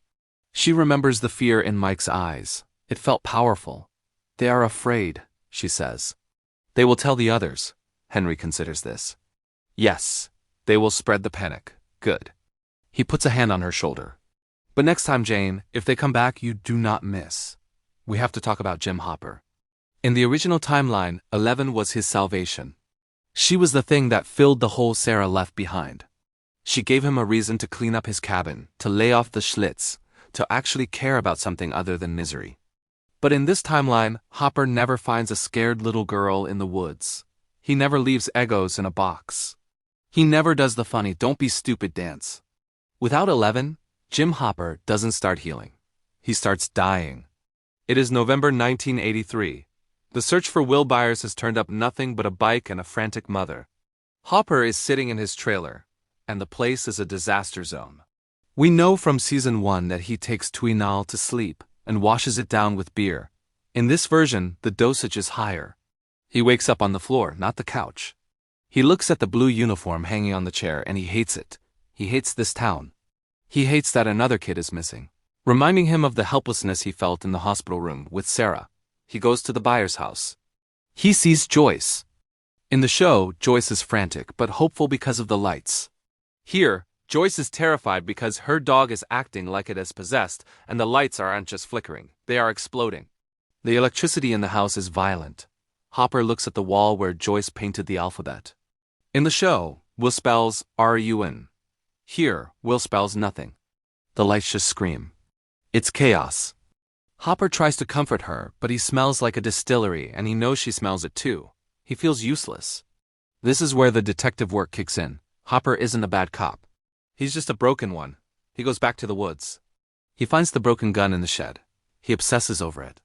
She remembers the fear in Mike's eyes. It felt powerful. They are afraid, she says. They will tell the others. Henry considers this. Yes, they will spread the panic. Good. He puts a hand on her shoulder. But next time, Jane, if they come back, you do not miss. We have to talk about Jim Hopper. In the original timeline, 11 was his salvation. She was the thing that filled the hole Sarah left behind. She gave him a reason to clean up his cabin, to lay off the Schlitz, to actually care about something other than misery. But in this timeline, Hopper never finds a scared little girl in the woods. He never leaves Egos in a box. He never does the funny "don't be stupid" dance. Without 11, Jim Hopper doesn't start healing. He starts dying. It is November 1983. The search for Will Byers has turned up nothing but a bike and a frantic mother. Hopper is sitting in his trailer, and the place is a disaster zone. We know from season 1 that he takes Tuinal to sleep and washes it down with beer. In this version, the dosage is higher. He wakes up on the floor, not the couch. He looks at the blue uniform hanging on the chair and he hates it. He hates this town. He hates that another kid is missing, reminding him of the helplessness he felt in the hospital room with Sarah. He goes to the Byers' house. He sees Joyce. In the show, Joyce is frantic but hopeful because of the lights. Here, Joyce is terrified because her dog is acting like it is possessed and the lights aren't just flickering, they are exploding. The electricity in the house is violent. Hopper looks at the wall where Joyce painted the alphabet. In the show, Will spells R-U-N. Here, Will spells nothing. The lights just scream. It's chaos. Hopper tries to comfort her, but he smells like a distillery and he knows she smells it too. He feels useless. This is where the detective work kicks in. Hopper isn't a bad cop. He's just a broken one. He goes back to the woods. He finds the broken gun in the shed. He obsesses over it.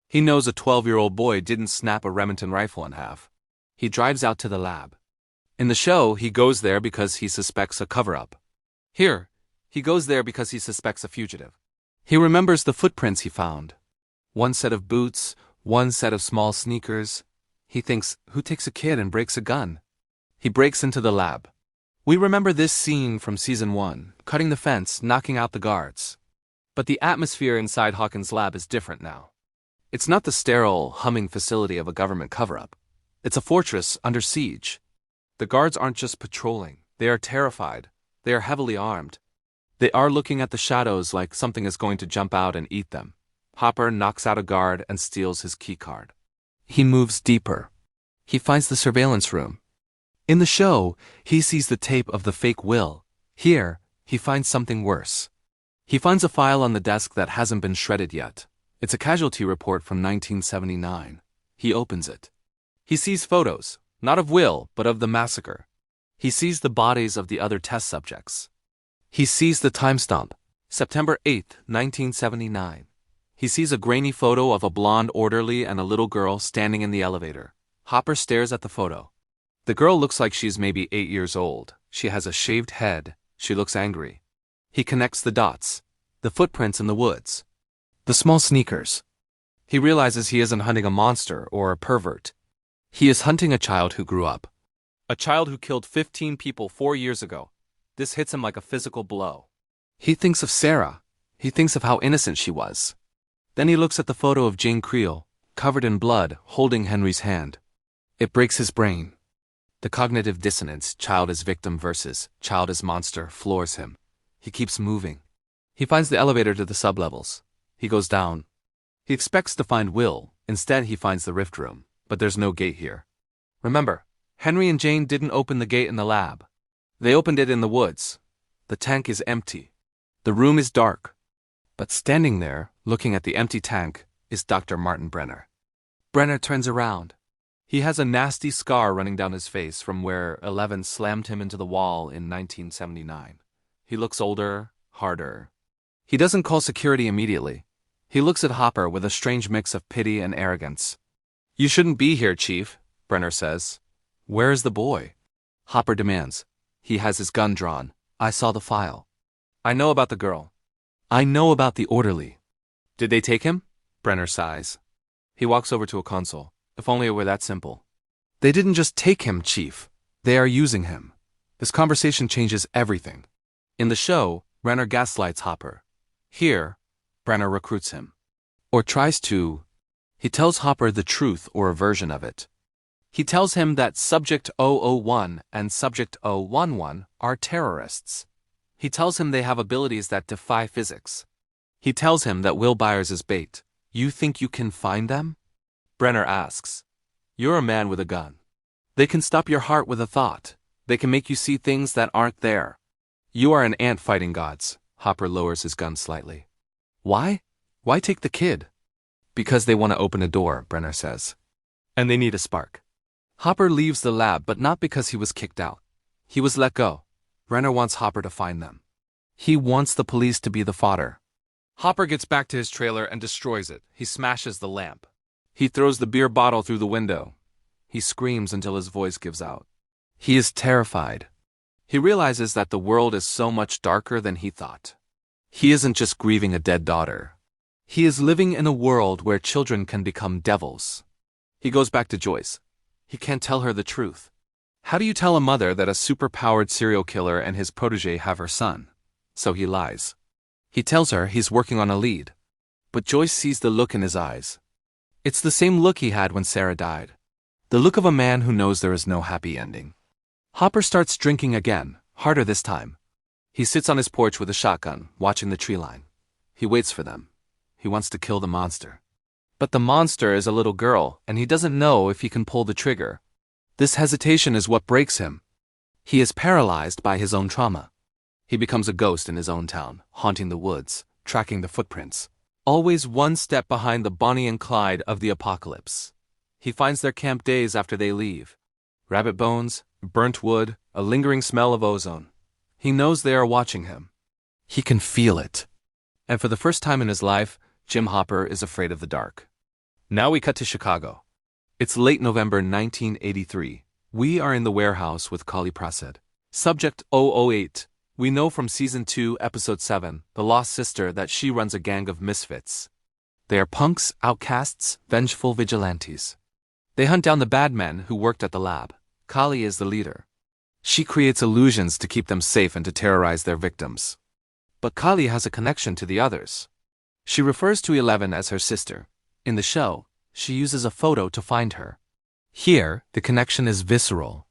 He knows a 12-year-old boy didn't snap a Remington rifle in half. He drives out to the lab. In the show, he goes there because he suspects a cover-up. Here, he goes there because he suspects a fugitive. He remembers the footprints he found. One set of boots, one set of small sneakers. He thinks, who takes a kid and breaks a gun? He breaks into the lab. We remember this scene from season 1, cutting the fence, knocking out the guards. But the atmosphere inside Hawkins Lab is different now. It's not the sterile, humming facility of a government cover-up. It's a fortress under siege. The guards aren't just patrolling. They are terrified. They are heavily armed. They are looking at the shadows like something is going to jump out and eat them. Hopper knocks out a guard and steals his keycard. He moves deeper. He finds the surveillance room. In the show, he sees the tape of the fake Will. Here, he finds something worse. He finds a file on the desk that hasn't been shredded yet. It's a casualty report from 1979. He opens it. He sees photos, not of Will, but of the massacre. He sees the bodies of the other test subjects. He sees the timestamp, September 8, 1979. He sees a grainy photo of a blonde orderly and a little girl standing in the elevator. Hopper stares at the photo. The girl looks like she's maybe 8 years old. She has a shaved head. She looks angry. He connects the dots. The footprints in the woods. The small sneakers. He realizes he isn't hunting a monster or a pervert. He is hunting a child who grew up. A child who killed 15 people 4 years ago. This hits him like a physical blow. He thinks of Sarah. He thinks of how innocent she was. Then he looks at the photo of Jane Creel, covered in blood, holding Henry's hand. It breaks his brain. The cognitive dissonance, child as victim versus child as monster, floors him. He keeps moving. He finds the elevator to the sublevels. He goes down. He expects to find Will. Instead, he finds the rift room. But there's no gate here. Remember, Henry and Jane didn't open the gate in the lab. They opened it in the woods. The tank is empty. The room is dark. But standing there, looking at the empty tank, is Dr. Martin Brenner. Brenner turns around. He has a nasty scar running down his face from where 11 slammed him into the wall in 1979. He looks older, harder. He doesn't call security immediately. He looks at Hopper with a strange mix of pity and arrogance. "You shouldn't be here, Chief," Brenner says. "Where is the boy?" Hopper demands. He has his gun drawn. "I saw the file. I know about the girl. I know about the orderly." "Did they take him?" Brenner sighs. He walks over to a console. If only it were that simple. "They didn't just take him, Chief. They are using him. This conversation changes everything. In the show, Brenner gaslights Hopper. Here, Brenner recruits him. Or tries to. He tells Hopper the truth or a version of it. He tells him that Subject 001 and Subject 011 are terrorists. He tells him they have abilities that defy physics. He tells him that Will Byers is bait. You think you can find them? Brenner asks. You're a man with a gun. They can stop your heart with a thought. They can make you see things that aren't there. You are an ant fighting gods. Hopper lowers his gun slightly. Why? Why take the kid? Because they want to open a door, Brenner says. And they need a spark. Hopper leaves the lab, but not because he was kicked out. He was let go. Brenner wants Hopper to find them. He wants the police to be the fodder. Hopper gets back to his trailer and destroys it. He smashes the lamp. He throws the beer bottle through the window. He screams until his voice gives out. He is terrified. He realizes that the world is so much darker than he thought. He isn't just grieving a dead daughter. He is living in a world where children can become devils. He goes back to Joyce. He can't tell her the truth. How do you tell a mother that a super-powered serial killer and his protege have her son? So he lies. He tells her he's working on a lead. But Joyce sees the look in his eyes. It's the same look he had when Sarah died. The look of a man who knows there is no happy ending. Hopper starts drinking again, harder this time. He sits on his porch with a shotgun, watching the tree line. He waits for them. He wants to kill the monster. But the monster is a little girl, and he doesn't know if he can pull the trigger. This hesitation is what breaks him. He is paralyzed by his own trauma. He becomes a ghost in his own town, haunting the woods, tracking the footprints. Always one step behind the Bonnie and Clyde of the apocalypse. He finds their camp days after they leave. Rabbit bones, burnt wood, a lingering smell of ozone. He knows they are watching him. He can feel it. And for the first time in his life, Jim Hopper is afraid of the dark. Now we cut to Chicago. It's late November 1983. We are in the warehouse with Kali Prasad. Subject 008. We know from Season 2, Episode 7, The Lost Sister, that she runs a gang of misfits. They are punks, outcasts, vengeful vigilantes. They hunt down the bad men who worked at the lab. Kali is the leader. She creates illusions to keep them safe and to terrorize their victims. But Kali has a connection to the others. She refers to 11 as her sister. In the show, she uses a photo to find her. Here, the connection is visceral.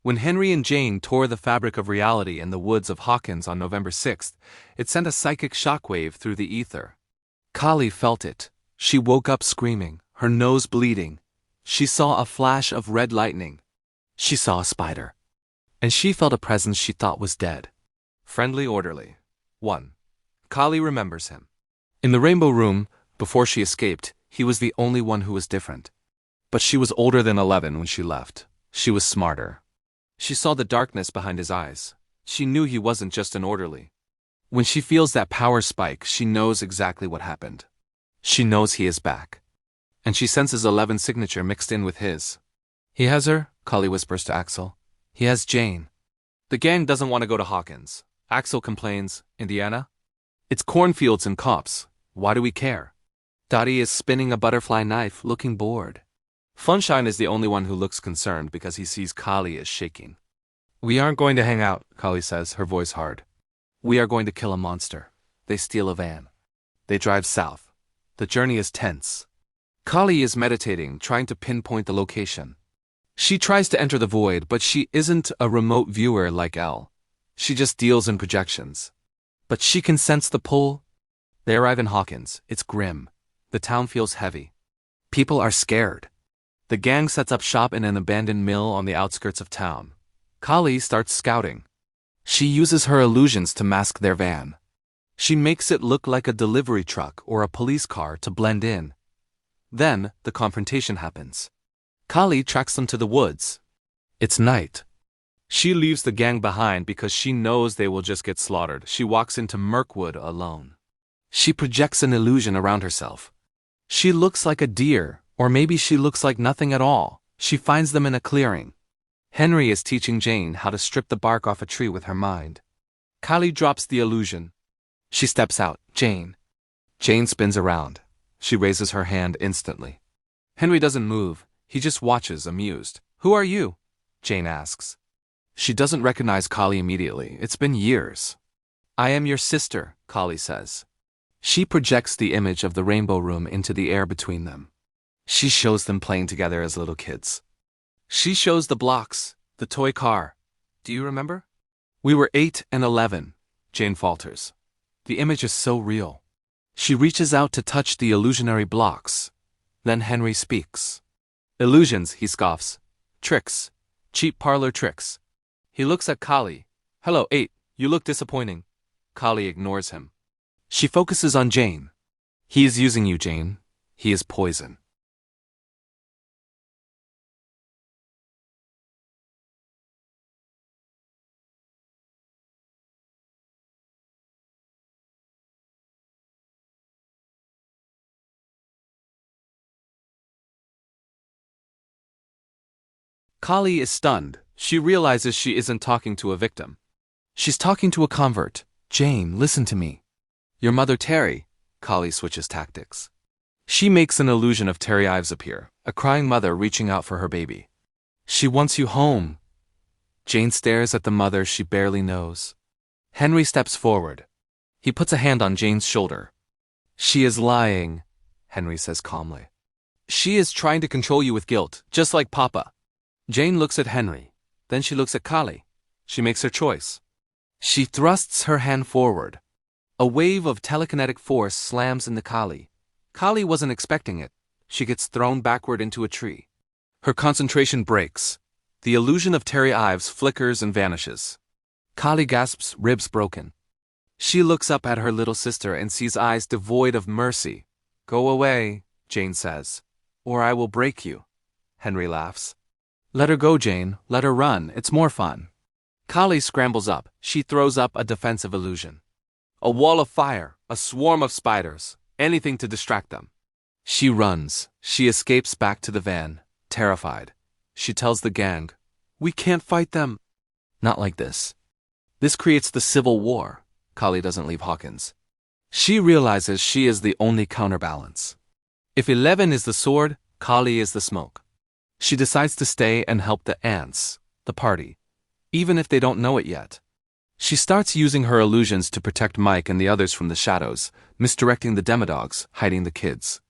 When Henry and Jane tore the fabric of reality in the woods of Hawkins on November 6th, it sent a psychic shockwave through the ether. Kali felt it. She woke up screaming, her nose bleeding. She saw a flash of red lightning. She saw a spider. And she felt a presence she thought was dead. Friendly orderly. 1. Kali remembers him. In the Rainbow Room, before she escaped, he was the only one who was different. But she was older than 11 when she left. She was smarter. She saw the darkness behind his eyes. She knew he wasn't just an orderly. When she feels that power spike, she knows exactly what happened. She knows he is back. And she senses 11's signature mixed in with his. He has her, Kali whispers to Axel. He has Jane. The gang doesn't want to go to Hawkins. Axel complains, Indiana? It's cornfields and cops. Why do we care? Dottie is spinning a butterfly knife, looking bored. Funshine is the only one who looks concerned because he sees Kali is shaking. We aren't going to hang out, Kali says, her voice hard. We are going to kill a monster. They steal a van. They drive south. The journey is tense. Kali is meditating, trying to pinpoint the location. She tries to enter the void, but she isn't a remote viewer like Elle. She just deals in projections. But she can sense the pull. They arrive in Hawkins. It's grim. The town feels heavy. People are scared. The gang sets up shop in an abandoned mill on the outskirts of town. Kali starts scouting. She uses her illusions to mask their van. She makes it look like a delivery truck or a police car to blend in. Then, the confrontation happens. Kali tracks them to the woods. It's night. She leaves the gang behind because she knows they will just get slaughtered. She walks into Mirkwood alone. She projects an illusion around herself. She looks like a deer, or maybe she looks like nothing at all. She finds them in a clearing. Henry is teaching Jane how to strip the bark off a tree with her mind. Kali drops the illusion. She steps out. Jane. Jane spins around. She raises her hand instantly. Henry doesn't move. He just watches, amused. Who are you? Jane asks. She doesn't recognize Kali immediately. It's been years. I am your sister, Kali says. She projects the image of the rainbow room into the air between them. She shows them playing together as little kids. She shows the blocks, the toy car. Do you remember? We were 8 and 11, Jane falters. The image is so real. She reaches out to touch the illusionary blocks. Then Henry speaks. Illusions, he scoffs. Tricks. Cheap parlor tricks. He looks at Kali. Hello, 8, you look disappointing. Kali ignores him. She focuses on Jane. He is using you, Jane. He is poison. Kali is stunned. She realizes she isn't talking to a victim. She's talking to a convert. Jane, listen to me. Your mother Terry. Kali switches tactics. She makes an illusion of Terry Ives appear, a crying mother reaching out for her baby. She wants you home. Jane stares at the mother she barely knows. Henry steps forward. He puts a hand on Jane's shoulder. She is lying, Henry says calmly. She is trying to control you with guilt, just like Papa. Jane looks at Henry. Then she looks at Kali. She makes her choice. She thrusts her hand forward. A wave of telekinetic force slams into Kali. Kali wasn't expecting it. She gets thrown backward into a tree. Her concentration breaks. The illusion of Terry Ives flickers and vanishes. Kali gasps, ribs broken. She looks up at her little sister and sees eyes devoid of mercy. Go away, Jane says, or I will break you. Henry laughs. Let her go, Jane. Let her run. It's more fun. Kali scrambles up. She throws up a defensive illusion. A wall of fire, a swarm of spiders, anything to distract them. She runs. She escapes back to the van, terrified. She tells the gang, we can't fight them. Not like this. This creates the Civil War. Kali doesn't leave Hawkins. She realizes she is the only counterbalance. If 11 is the sword, Kali is the smoke. She decides to stay and help the ants, the party, even if they don't know it yet. She starts using her illusions to protect Mike and the others from the shadows, misdirecting the demodogs, hiding the kids.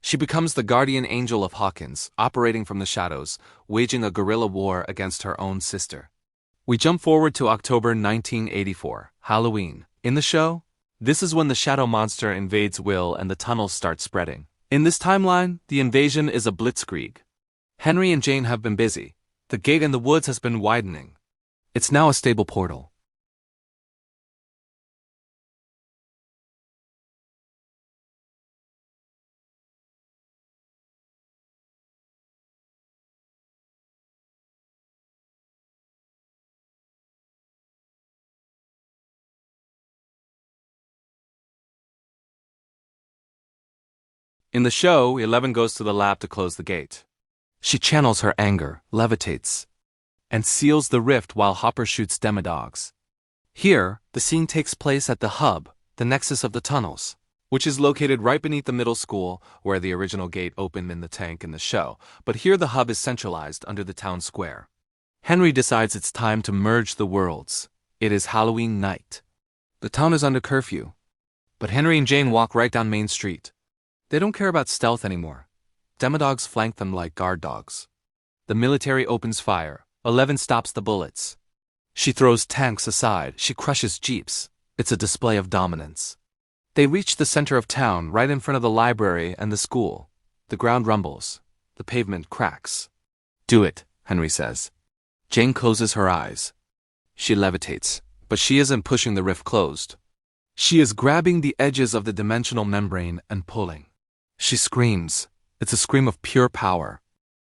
She becomes the guardian angel of Hawkins, operating from the shadows, waging a guerrilla war against her own sister. We jump forward to October 1984, Halloween. In the show, this is when the shadow monster invades Will and the tunnels start spreading. In this timeline, the invasion is a blitzkrieg. Henry and Jane have been busy. The gate in the woods has been widening. It's now a stable portal. In the show, 11 goes to the lab to close the gate. She channels her anger, levitates, and seals the rift while Hopper shoots demodogs. Here, the scene takes place at the hub, the nexus of the tunnels, which is located right beneath the middle school where the original gate opened in the tank in the show, but here the hub is centralized under the town square. Henry decides it's time to merge the worlds. It is Halloween night. The town is under curfew, but Henry and Jane walk right down Main Street. They don't care about stealth anymore. Demodogs flank them like guard dogs. The military opens fire. 11 stops the bullets. She throws tanks aside. She crushes jeeps. It's a display of dominance. They reach the center of town, right in front of the library and the school. The ground rumbles. The pavement cracks. Do it, Henry says. Jane closes her eyes. She levitates, but she isn't pushing the rift closed. She is grabbing the edges of the dimensional membrane and pulling. She screams. It's a scream of pure power.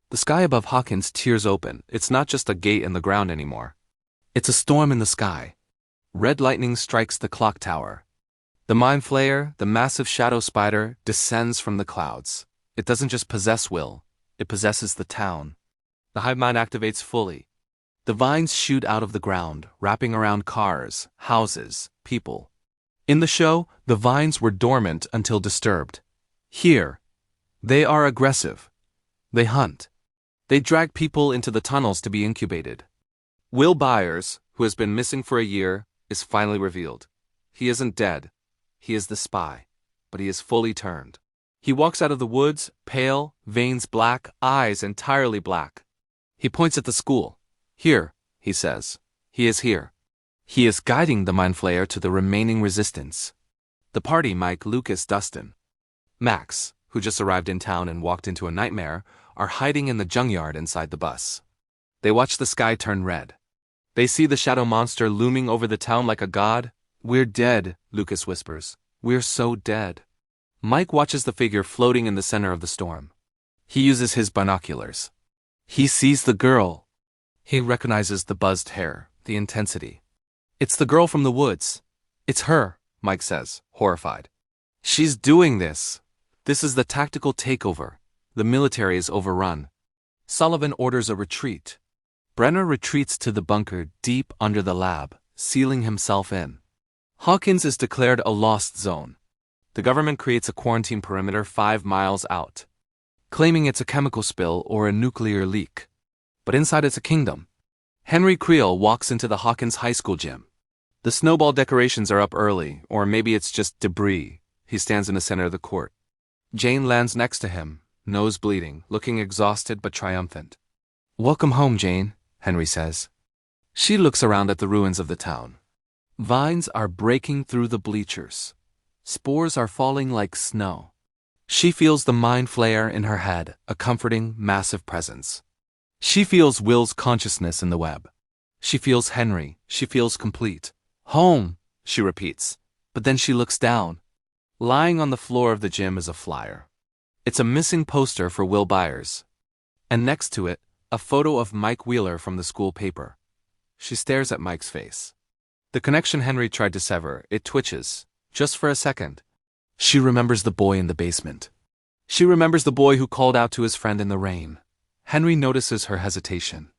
The sky above Hawkins tears open. It's not just a gate in the ground anymore. It's a storm in the sky. Red lightning strikes the clock tower. The Mind Flayer, the massive shadow spider, descends from the clouds. It doesn't just possess Will. It possesses the town. The hive mind activates fully. The vines shoot out of the ground, wrapping around cars, houses, people. In the show, the vines were dormant until disturbed. Here, they are aggressive. They hunt. They drag people into the tunnels to be incubated. Will Byers, who has been missing for a year, is finally revealed. He isn't dead. He is the spy, but he is fully turned. He walks out of the woods, pale, veins black, eyes entirely black. He points at the school. Here, he says. He is here. He is guiding the mind flayer to the remaining resistance. The party, Mike, Lucas, Dustin, Max, who just arrived in town and walked into a nightmare, are hiding in the junkyard inside the bus. They watch the sky turn red. They see the shadow monster looming over the town like a god. We're dead, Lucas whispers. We're so dead. Mike watches the figure floating in the center of the storm. He uses his binoculars. He sees the girl. He recognizes the buzzed hair, the intensity. It's the girl from the woods. It's her, Mike says, horrified. She's doing this. This is the tactical takeover. The military is overrun. Sullivan orders a retreat. Brenner retreats to the bunker deep under the lab, sealing himself in. Hawkins is declared a lost zone. The government creates a quarantine perimeter 5 miles out, claiming it's a chemical spill or a nuclear leak. But inside it's a kingdom. Henry Creel walks into the Hawkins High School gym. The snowball decorations are up early, or maybe it's just debris. He stands in the center of the court. Jane lands next to him, nose bleeding, looking exhausted but triumphant. "Welcome home, Jane," Henry says. She looks around at the ruins of the town. Vines are breaking through the bleachers. Spores are falling like snow. She feels the mind flare in her head, a comforting, massive presence. She feels Will's consciousness in the web. She feels Henry. She feels complete. "Home," she repeats. But then she looks down. Lying on the floor of the gym is a flyer. It's a missing poster for Will Byers. And next to it, a photo of Mike Wheeler from the school paper. She stares at Mike's face. The connection Henry tried to sever, it twitches. Just for a second. She remembers the boy in the basement. She remembers the boy who called out to his friend in the rain. Henry notices her hesitation.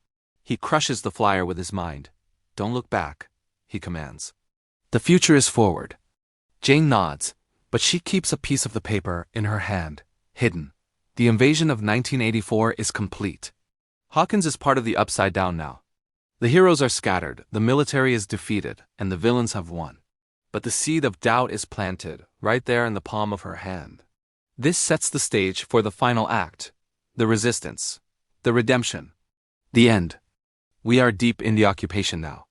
He crushes the flyer with his mind. "Don't look back," he commands. "The future is forward." Jane nods, but she keeps a piece of the paper in her hand, hidden. The invasion of 1984 is complete. Hawkins is part of the Upside Down now. The heroes are scattered, the military is defeated, and the villains have won. But the seed of doubt is planted, right there in the palm of her hand. This sets the stage for the final act, the resistance, the redemption, the end. We are deep in the occupation now.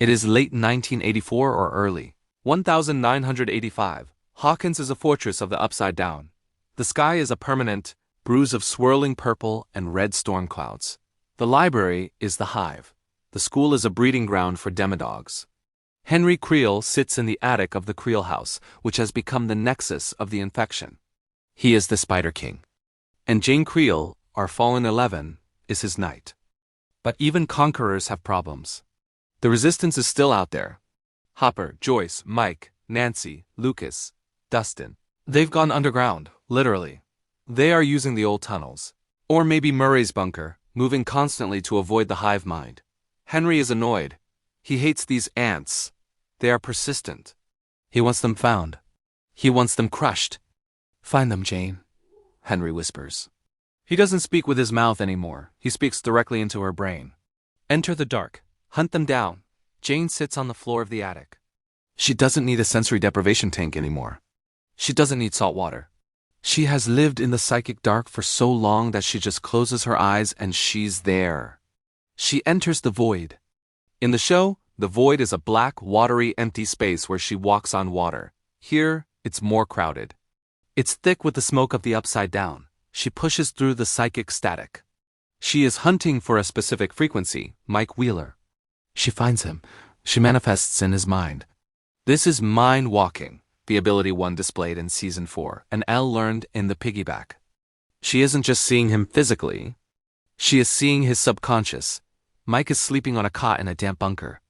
It is late 1984 or early 1985. Hawkins is a fortress of the Upside Down. The sky is a permanent bruise of swirling purple and red storm clouds. The library is the hive. The school is a breeding ground for demodogs. Henry Creel sits in the attic of the Creel house, which has become the nexus of the infection. He is the Spider King. And Jane Creel, our fallen 11, is his knight. But even conquerors have problems. The resistance is still out there. Hopper, Joyce, Mike, Nancy, Lucas, Dustin. They've gone underground, literally. They are using the old tunnels. Or maybe Murray's bunker, moving constantly to avoid the hive mind. Henry is annoyed. He hates these ants. They are persistent. He wants them found. He wants them crushed. "Find them, Jane," Henry whispers. He doesn't speak with his mouth anymore. He speaks directly into her brain. Enter the dark. Hunt them down. Jane sits on the floor of the attic. She doesn't need a sensory deprivation tank anymore. She doesn't need salt water. She has lived in the psychic dark for so long that she just closes her eyes and she's there. She enters the void. In the show, the void is a black, watery, empty space where she walks on water. Here, it's more crowded. It's thick with the smoke of the Upside Down. She pushes through the psychic static. She is hunting for a specific frequency, Mike Wheeler. She finds him. She manifests in his mind. This is mind walking, the ability 1 displayed in Season 4, and Elle learned in the piggyback. She isn't just seeing him physically. She is seeing his subconscious. Mike is sleeping on a cot in a damp bunker.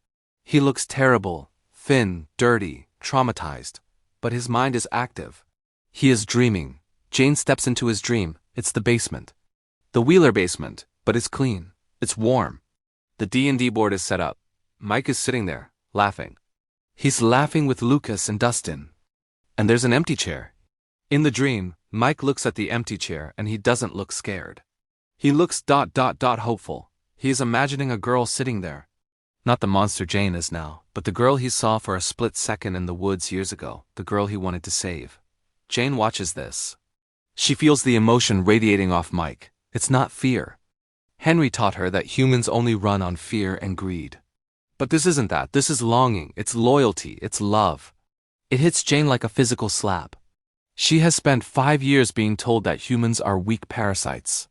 He looks terrible, thin, dirty, traumatized, but his mind is active. He is dreaming. Jane steps into his dream. It's the basement. The Wheeler basement, but it's clean. It's warm. The D&D board is set up. Mike is sitting there, laughing. He's laughing with Lucas and Dustin. And there's an empty chair. In the dream, Mike looks at the empty chair and he doesn't look scared. He looks hopeful. He is imagining a girl sitting there. Not the monster Jane is now, but the girl he saw for a split second in the woods years ago, the girl he wanted to save. Jane watches this. She feels the emotion radiating off Mike. It's not fear. Henry taught her that humans only run on fear and greed. But this isn't that. This is longing, it's loyalty, it's love. It hits Jane like a physical slap. She has spent 5 years being told that humans are weak parasites.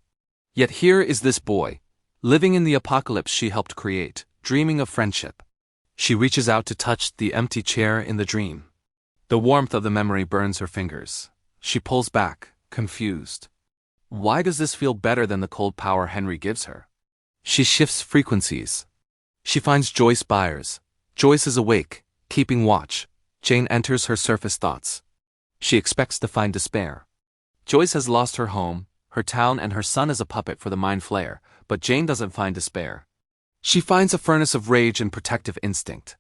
Yet here is this boy, living in the apocalypse she helped create, dreaming of friendship. She reaches out to touch the empty chair in the dream. The warmth of the memory burns her fingers. She pulls back, confused. Why does this feel better than the cold power Henry gives her? She shifts frequencies. She finds Joyce Byers. Joyce is awake, keeping watch. Jane enters her surface thoughts. She expects to find despair. Joyce has lost her home, her town, and her son as a puppet for the mind flayer, but Jane doesn't find despair. She finds a furnace of rage and protective instinct.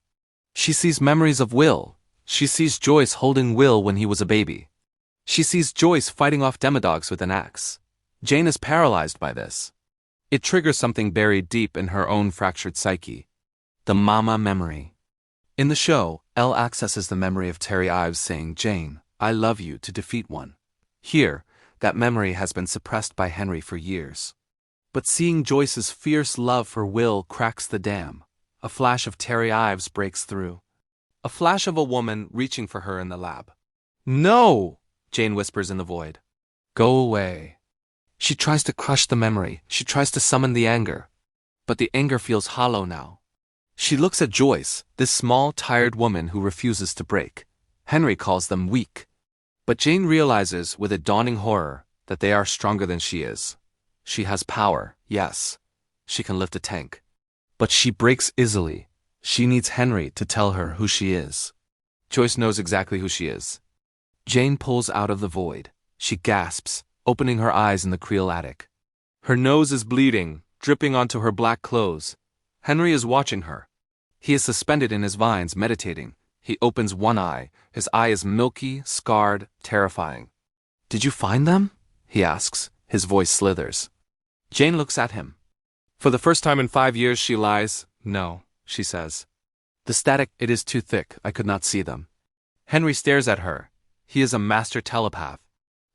She sees memories of Will. She sees Joyce holding Will when he was a baby. She sees Joyce fighting off demodogs with an axe. Jane is paralyzed by this. It triggers something buried deep in her own fractured psyche. The mama memory. In the show, Elle accesses the memory of Terry Ives saying, "Jane, I love you," to defeat one. Here, that memory has been suppressed by Henry for years. But seeing Joyce's fierce love for Will cracks the dam. A flash of Terry Ives breaks through. A flash of a woman reaching for her in the lab. "No!" Jane whispers in the void. "Go away." She tries to crush the memory. She tries to summon the anger. But the anger feels hollow now. She looks at Joyce, this small, tired woman who refuses to break. Henry calls them weak. But Jane realizes with a dawning horror that they are stronger than she is. She has power, yes. She can lift a tank. But she breaks easily. She needs Henry to tell her who she is. Joyce knows exactly who she is. Jane pulls out of the void. She gasps, opening her eyes in the Creel attic. Her nose is bleeding, dripping onto her black clothes. Henry is watching her. He is suspended in his vines, meditating. He opens one eye. His eye is milky, scarred, terrifying. "Did you find them?" he asks. His voice slithers. Jane looks at him. For the first time in 5 years she lies. "No," she says. "The static, it is too thick. I could not see them." Henry stares at her. He is a master telepath.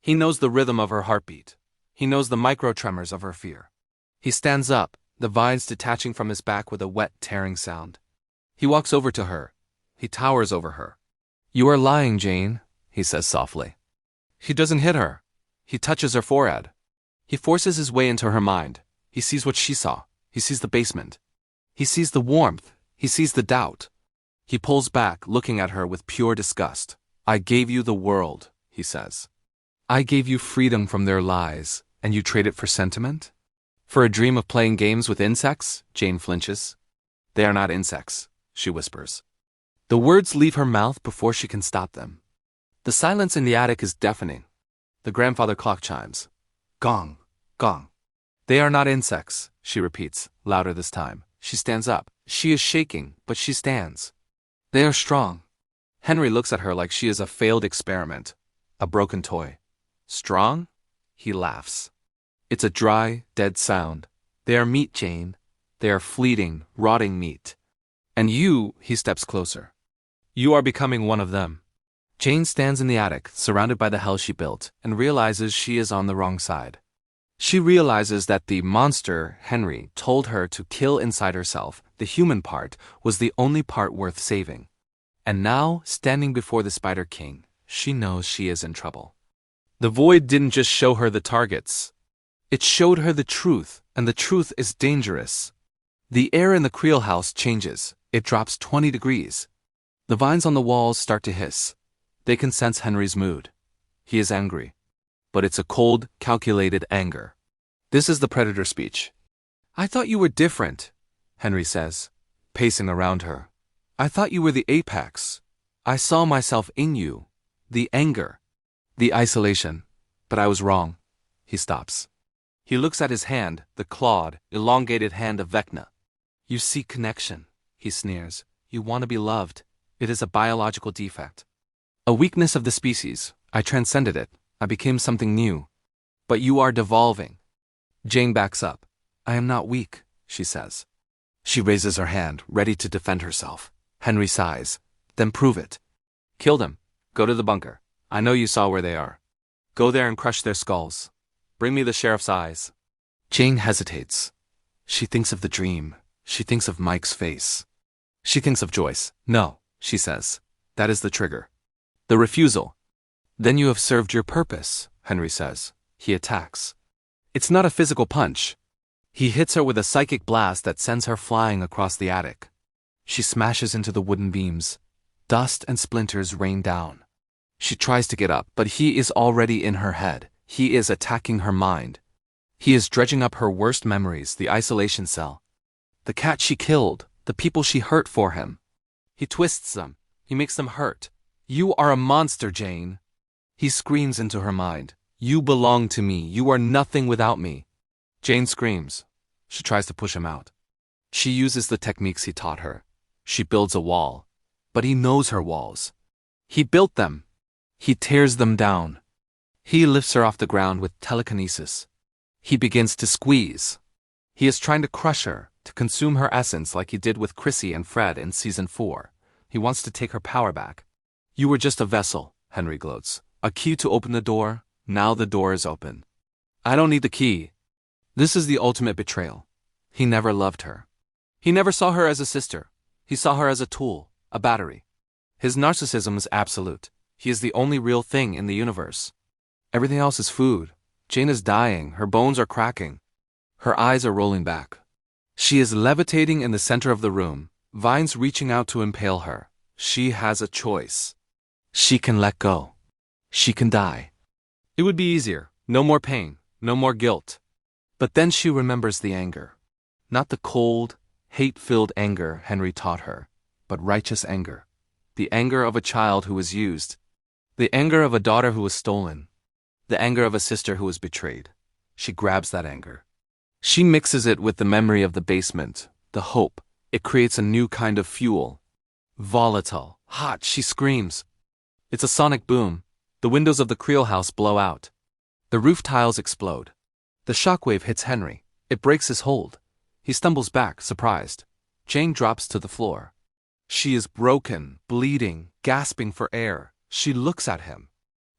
He knows the rhythm of her heartbeat. He knows the micro-tremors of her fear. He stands up, the vines detaching from his back with a wet, tearing sound. He walks over to her. He towers over her. "You are lying, Jane," he says softly. He doesn't hit her. He touches her forehead. He forces his way into her mind. He sees what she saw. He sees the basement. He sees the warmth. He sees the doubt. He pulls back, looking at her with pure disgust. "I gave you the world," he says. "I gave you freedom from their lies, and you trade it for sentiment? For a dream of playing games with insects?" Jane flinches. "They are not insects," she whispers. The words leave her mouth before she can stop them. The silence in the attic is deafening. The grandfather clock chimes. Gong, gong. "They are not insects," she repeats, louder this time. She stands up. She is shaking, but she stands. "They are strong." Henry looks at her like she is a failed experiment, a broken toy. "Strong?" He laughs. It's a dry, dead sound. "They are meat, Jane. They are fleeting, rotting meat. And you," he steps closer. "You are becoming one of them." Jane stands in the attic, surrounded by the hell she built, and realizes she is on the wrong side. She realizes that the monster, Henry, told her to kill inside herself, the human part, was the only part worth saving. And now, standing before the Spider King, she knows she is in trouble. The void didn't just show her the targets. It showed her the truth, and the truth is dangerous. The air in the Creel house changes. It drops 20 degrees. The vines on the walls start to hiss. They can sense Henry's mood. He is angry. But it's a cold, calculated anger. This is the predator speech. "I thought you were different," Henry says, pacing around her. "I thought you were the apex. I saw myself in you. The anger. The isolation. But I was wrong." He stops. He looks at his hand, the clawed, elongated hand of Vecna. "You seek connection," he sneers. "You want to be loved. It is a biological defect. A weakness of the species. I transcended it. I became something new. But you are devolving." Jane backs up. "I am not weak," she says. She raises her hand, ready to defend herself. Henry sighs. Then prove it. Kill them. Go to the bunker. I know you saw where they are. Go there and crush their skulls. Bring me the sheriff's eyes. Jane hesitates. She thinks of the dream. She thinks of Mike's face. She thinks of Joyce. No, she says. That is the trigger. The refusal. Then you have served your purpose, Henry says. He attacks. It's not a physical punch. He hits her with a psychic blast that sends her flying across the attic. She smashes into the wooden beams. Dust and splinters rain down. She tries to get up, but he is already in her head. He is attacking her mind. He is dredging up her worst memories, the isolation cell. The cat she killed, the people she hurt for him. He twists them. He makes them hurt. You are a monster, Jane. He screams into her mind. You belong to me. You are nothing without me. Jane screams. She tries to push him out. She uses the techniques he taught her. She builds a wall. But he knows her walls. He built them. He tears them down. He lifts her off the ground with telekinesis. He begins to squeeze. He is trying to crush her, to consume her essence like he did with Chrissy and Fred in Season 4. He wants to take her power back. You were just a vessel, Henry gloats. A key to open the door. Now the door is open. I don't need the key. This is the ultimate betrayal. He never loved her. He never saw her as a sister. He saw her as a tool, a battery. His narcissism is absolute. He is the only real thing in the universe. Everything else is food. Jane is dying. Her bones are cracking. Her eyes are rolling back. She is levitating in the center of the room, vines reaching out to impale her. She has a choice. She can let go. She can die. It would be easier. No more pain. No more guilt. But then she remembers the anger. Not the cold, hate-filled anger Henry taught her, but righteous anger. The anger of a child who was used. The anger of a daughter who was stolen. The anger of a sister who was betrayed. She grabs that anger. She mixes it with the memory of the basement, the hope. It creates a new kind of fuel. Volatile, hot, she screams. It's a sonic boom. The windows of the Creel house blow out. The roof tiles explode. The shockwave hits Henry. It breaks his hold. He stumbles back, surprised. Jane drops to the floor. She is broken, bleeding, gasping for air. She looks at him.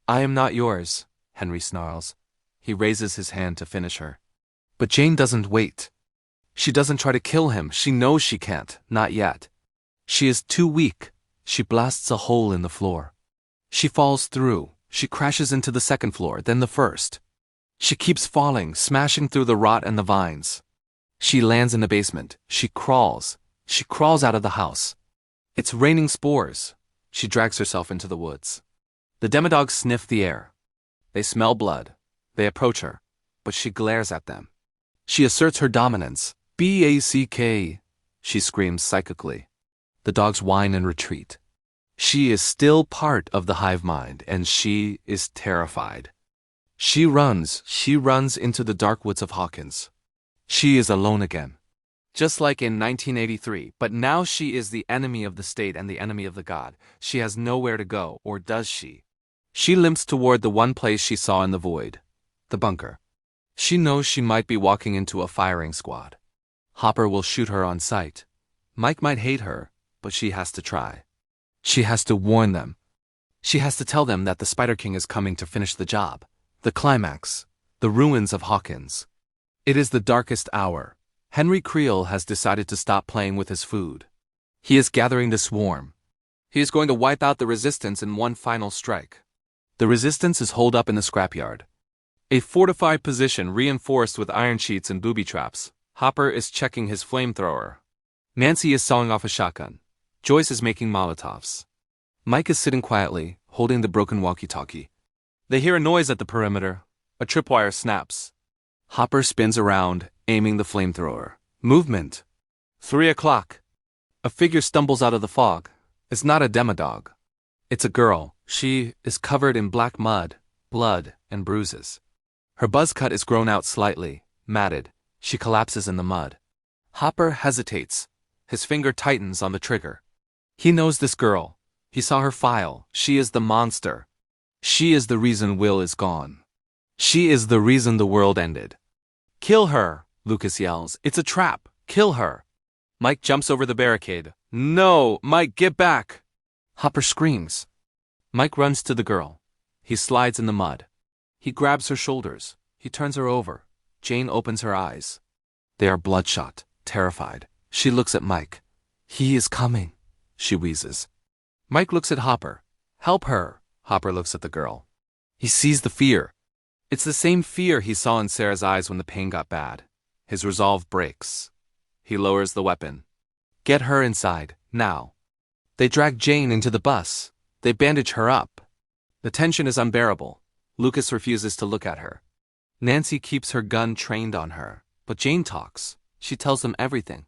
I am not yours, Henry snarls. He raises his hand to finish her. But Jane doesn't wait. She doesn't try to kill him. She knows she can't, not yet. She is too weak. She blasts a hole in the floor. She falls through. She crashes into the second floor, then the first. She keeps falling, smashing through the rot and the vines. She lands in the basement. She crawls. She crawls out of the house. It's raining spores. She drags herself into the woods. The demodogs sniff the air. They smell blood. They approach her, but she glares at them. She asserts her dominance. BACK, she screams psychically. The dogs whine and retreat. She is still part of the hive mind, and she is terrified. She runs into the dark woods of Hawkins. She is alone again. Just like in 1983, but now she is the enemy of the state and the enemy of the god. She has nowhere to go, or does she? She limps toward the one place she saw in the void, the bunker. She knows she might be walking into a firing squad. Hopper will shoot her on sight. Mike might hate her, but she has to try. She has to warn them. She has to tell them that the Spider King is coming to finish the job. The climax. The ruins of Hawkins. It is the darkest hour. Henry Creel has decided to stop playing with his food. He is gathering the swarm. He is going to wipe out the resistance in one final strike. The resistance is holed up in the scrapyard. A fortified position reinforced with iron sheets and booby traps. Hopper is checking his flamethrower. Nancy is sawing off a shotgun. Joyce is making Molotovs. Mike is sitting quietly, holding the broken walkie-talkie. They hear a noise at the perimeter. A tripwire snaps. Hopper spins around, aiming the flamethrower. Movement. 3 o'clock. A figure stumbles out of the fog. It's not a demodog. It's a girl. She is covered in black mud, blood, and bruises. Her buzz cut is grown out slightly, matted. She collapses in the mud. Hopper hesitates. His finger tightens on the trigger. He knows this girl. He saw her file. She is the monster. She is the reason Will is gone. She is the reason the world ended. Kill her, Lucas yells. It's a trap. Kill her. Mike jumps over the barricade. No, Mike, get back! Hopper screams. Mike runs to the girl. He slides in the mud. He grabs her shoulders. He turns her over. Jane opens her eyes. They are bloodshot, terrified. She looks at Mike. He is coming, she wheezes. Mike looks at Hopper. Help her. Hopper looks at the girl. He sees the fear. It's the same fear he saw in Sarah's eyes when the pain got bad. His resolve breaks. He lowers the weapon. Get her inside, now. They drag Jane into the bus. They bandage her up. The tension is unbearable. Lucas refuses to look at her. Nancy keeps her gun trained on her, but Jane talks. She tells them everything.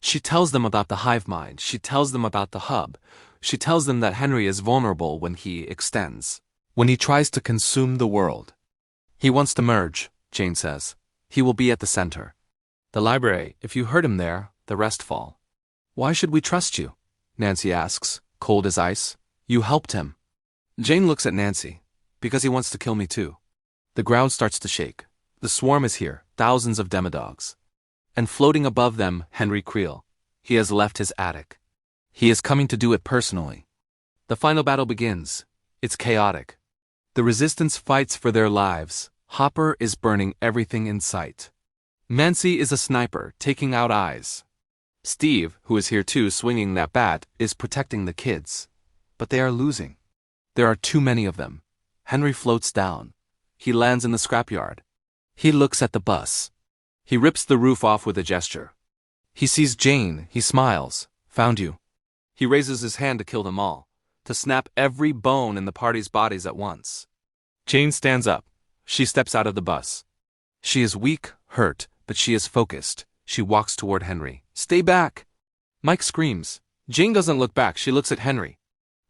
She tells them about the hive mind. She tells them about the hub. She tells them that Henry is vulnerable when he extends, when he tries to consume the world. He wants to merge, Jane says. He will be at the center. The library, if you hurt him there, the rest fall. Why should we trust you? Nancy asks, cold as ice. You helped him. Jane looks at Nancy. Because he wants to kill me too. The ground starts to shake. The swarm is here, thousands of demodogs. And floating above them, Henry Creel. He has left his attic. He is coming to do it personally. The final battle begins. It's chaotic. The resistance fights for their lives. Hopper is burning everything in sight. Nancy is a sniper, taking out eyes. Steve, who is here too, swinging that bat, is protecting the kids. But they are losing. There are too many of them. Henry floats down. He lands in the scrapyard. He looks at the bus. He rips the roof off with a gesture. He sees Jane. He smiles. Found you. He raises his hand to kill them all, to snap every bone in the party's bodies at once. Jane stands up. She steps out of the bus. She is weak, hurt, but she is focused. She walks toward Henry. Stay back! Mike screams. Jane doesn't look back. She looks at Henry.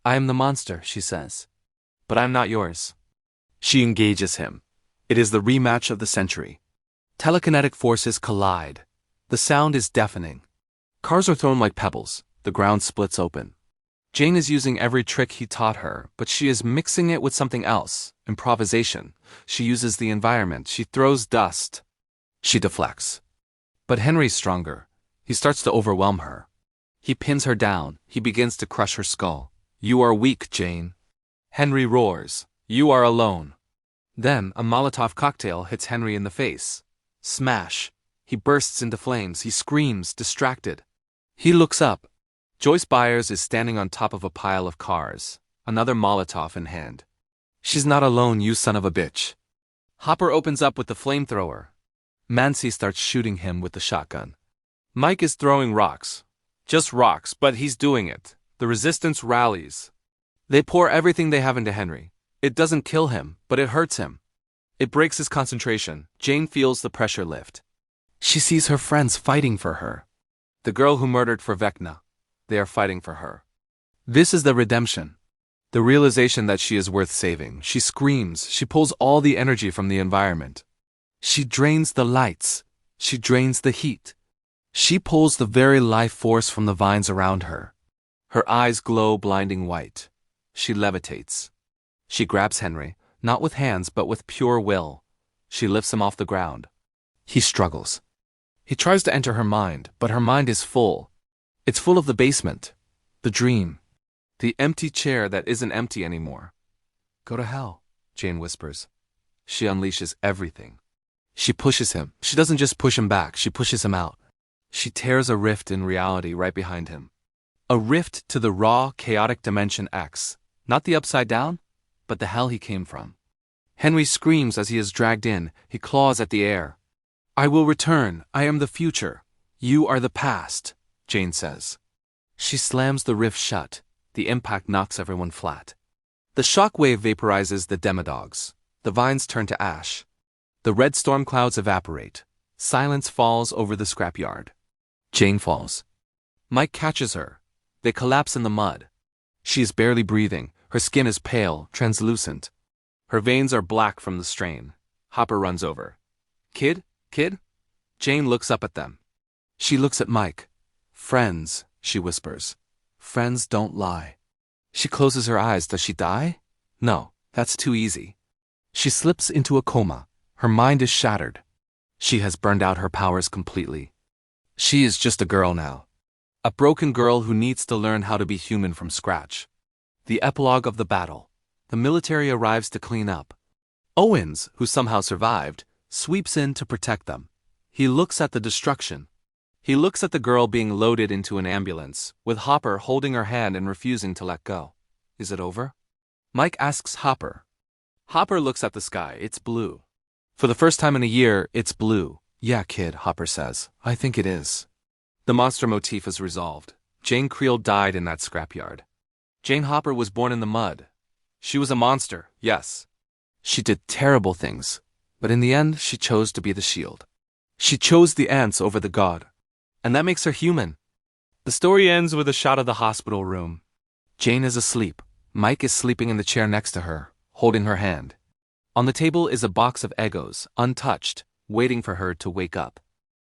I am the monster, she says. But I'm not yours. She engages him. It is the rematch of the century. Telekinetic forces collide. The sound is deafening. Cars are thrown like pebbles. The ground splits open. Jane is using every trick he taught her, but she is mixing it with something else. Improvisation. She uses the environment. She throws dust. She deflects. But Henry's stronger. He starts to overwhelm her. He pins her down. He begins to crush her skull. You are weak, Jane. Henry roars. You are alone. Then a Molotov cocktail hits Henry in the face. Smash. He bursts into flames. He screams, distracted. He looks up. Joyce Byers is standing on top of a pile of cars, another Molotov in hand. She's not alone, you son of a bitch. Hopper opens up with the flamethrower. Nancy starts shooting him with the shotgun. Mike is throwing rocks. Just rocks, but he's doing it. The resistance rallies. They pour everything they have into Henry. It doesn't kill him, but it hurts him. It breaks his concentration. Jane feels the pressure lift. She sees her friends fighting for her. The girl who murdered for Vecna. They are fighting for her. This is the redemption. The realization that she is worth saving. She screams. She pulls all the energy from the environment. She drains the lights. She drains the heat. She pulls the very life force from the vines around her. Her eyes glow blinding white. She levitates. She grabs Henry, not with hands but with pure will. She lifts him off the ground. He struggles. He tries to enter her mind, but her mind is full. It's full of the basement, the dream, the empty chair that isn't empty anymore. Go to hell, Jane whispers. She unleashes everything. She pushes him. She doesn't just push him back, she pushes him out. She tears a rift in reality right behind him. A rift to the raw, chaotic dimension X. Not the upside down, but the hell he came from. Henry screams as he is dragged in. He claws at the air. I will return. I am the future. You are the past, Jane says. She slams the rift shut. The impact knocks everyone flat. The shockwave vaporizes the demodogs. The vines turn to ash. The red storm clouds evaporate. Silence falls over the scrapyard. Jane falls. Mike catches her. They collapse in the mud. She is barely breathing. Her skin is pale, translucent. Her veins are black from the strain. Hopper runs over. Kid? Kid? Jane looks up at them. She looks at Mike. Friends, she whispers. Friends don't lie. She closes her eyes. Does she die? No, that's too easy. She slips into a coma. Her mind is shattered. She has burned out her powers completely. She is just a girl now. A broken girl who needs to learn how to be human from scratch. The epilogue of the battle. The military arrives to clean up. Owens, who somehow survived, sweeps in to protect them. He looks at the destruction. He looks at the girl being loaded into an ambulance, with Hopper holding her hand and refusing to let go. Is it over? Mike asks Hopper. Hopper looks at the sky. It's blue. For the first time in a year, it's blue. Yeah, kid, Hopper says. I think it is. The monster motif is resolved. Jane Creel died in that scrapyard. Jane Hopper was born in the mud. She was a monster, yes. She did terrible things, but in the end, she chose to be the shield. She chose the ants over the god. And that makes her human. The story ends with a shot of the hospital room. Jane is asleep. Mike is sleeping in the chair next to her, holding her hand. On the table is a box of Eggos, untouched, waiting for her to wake up.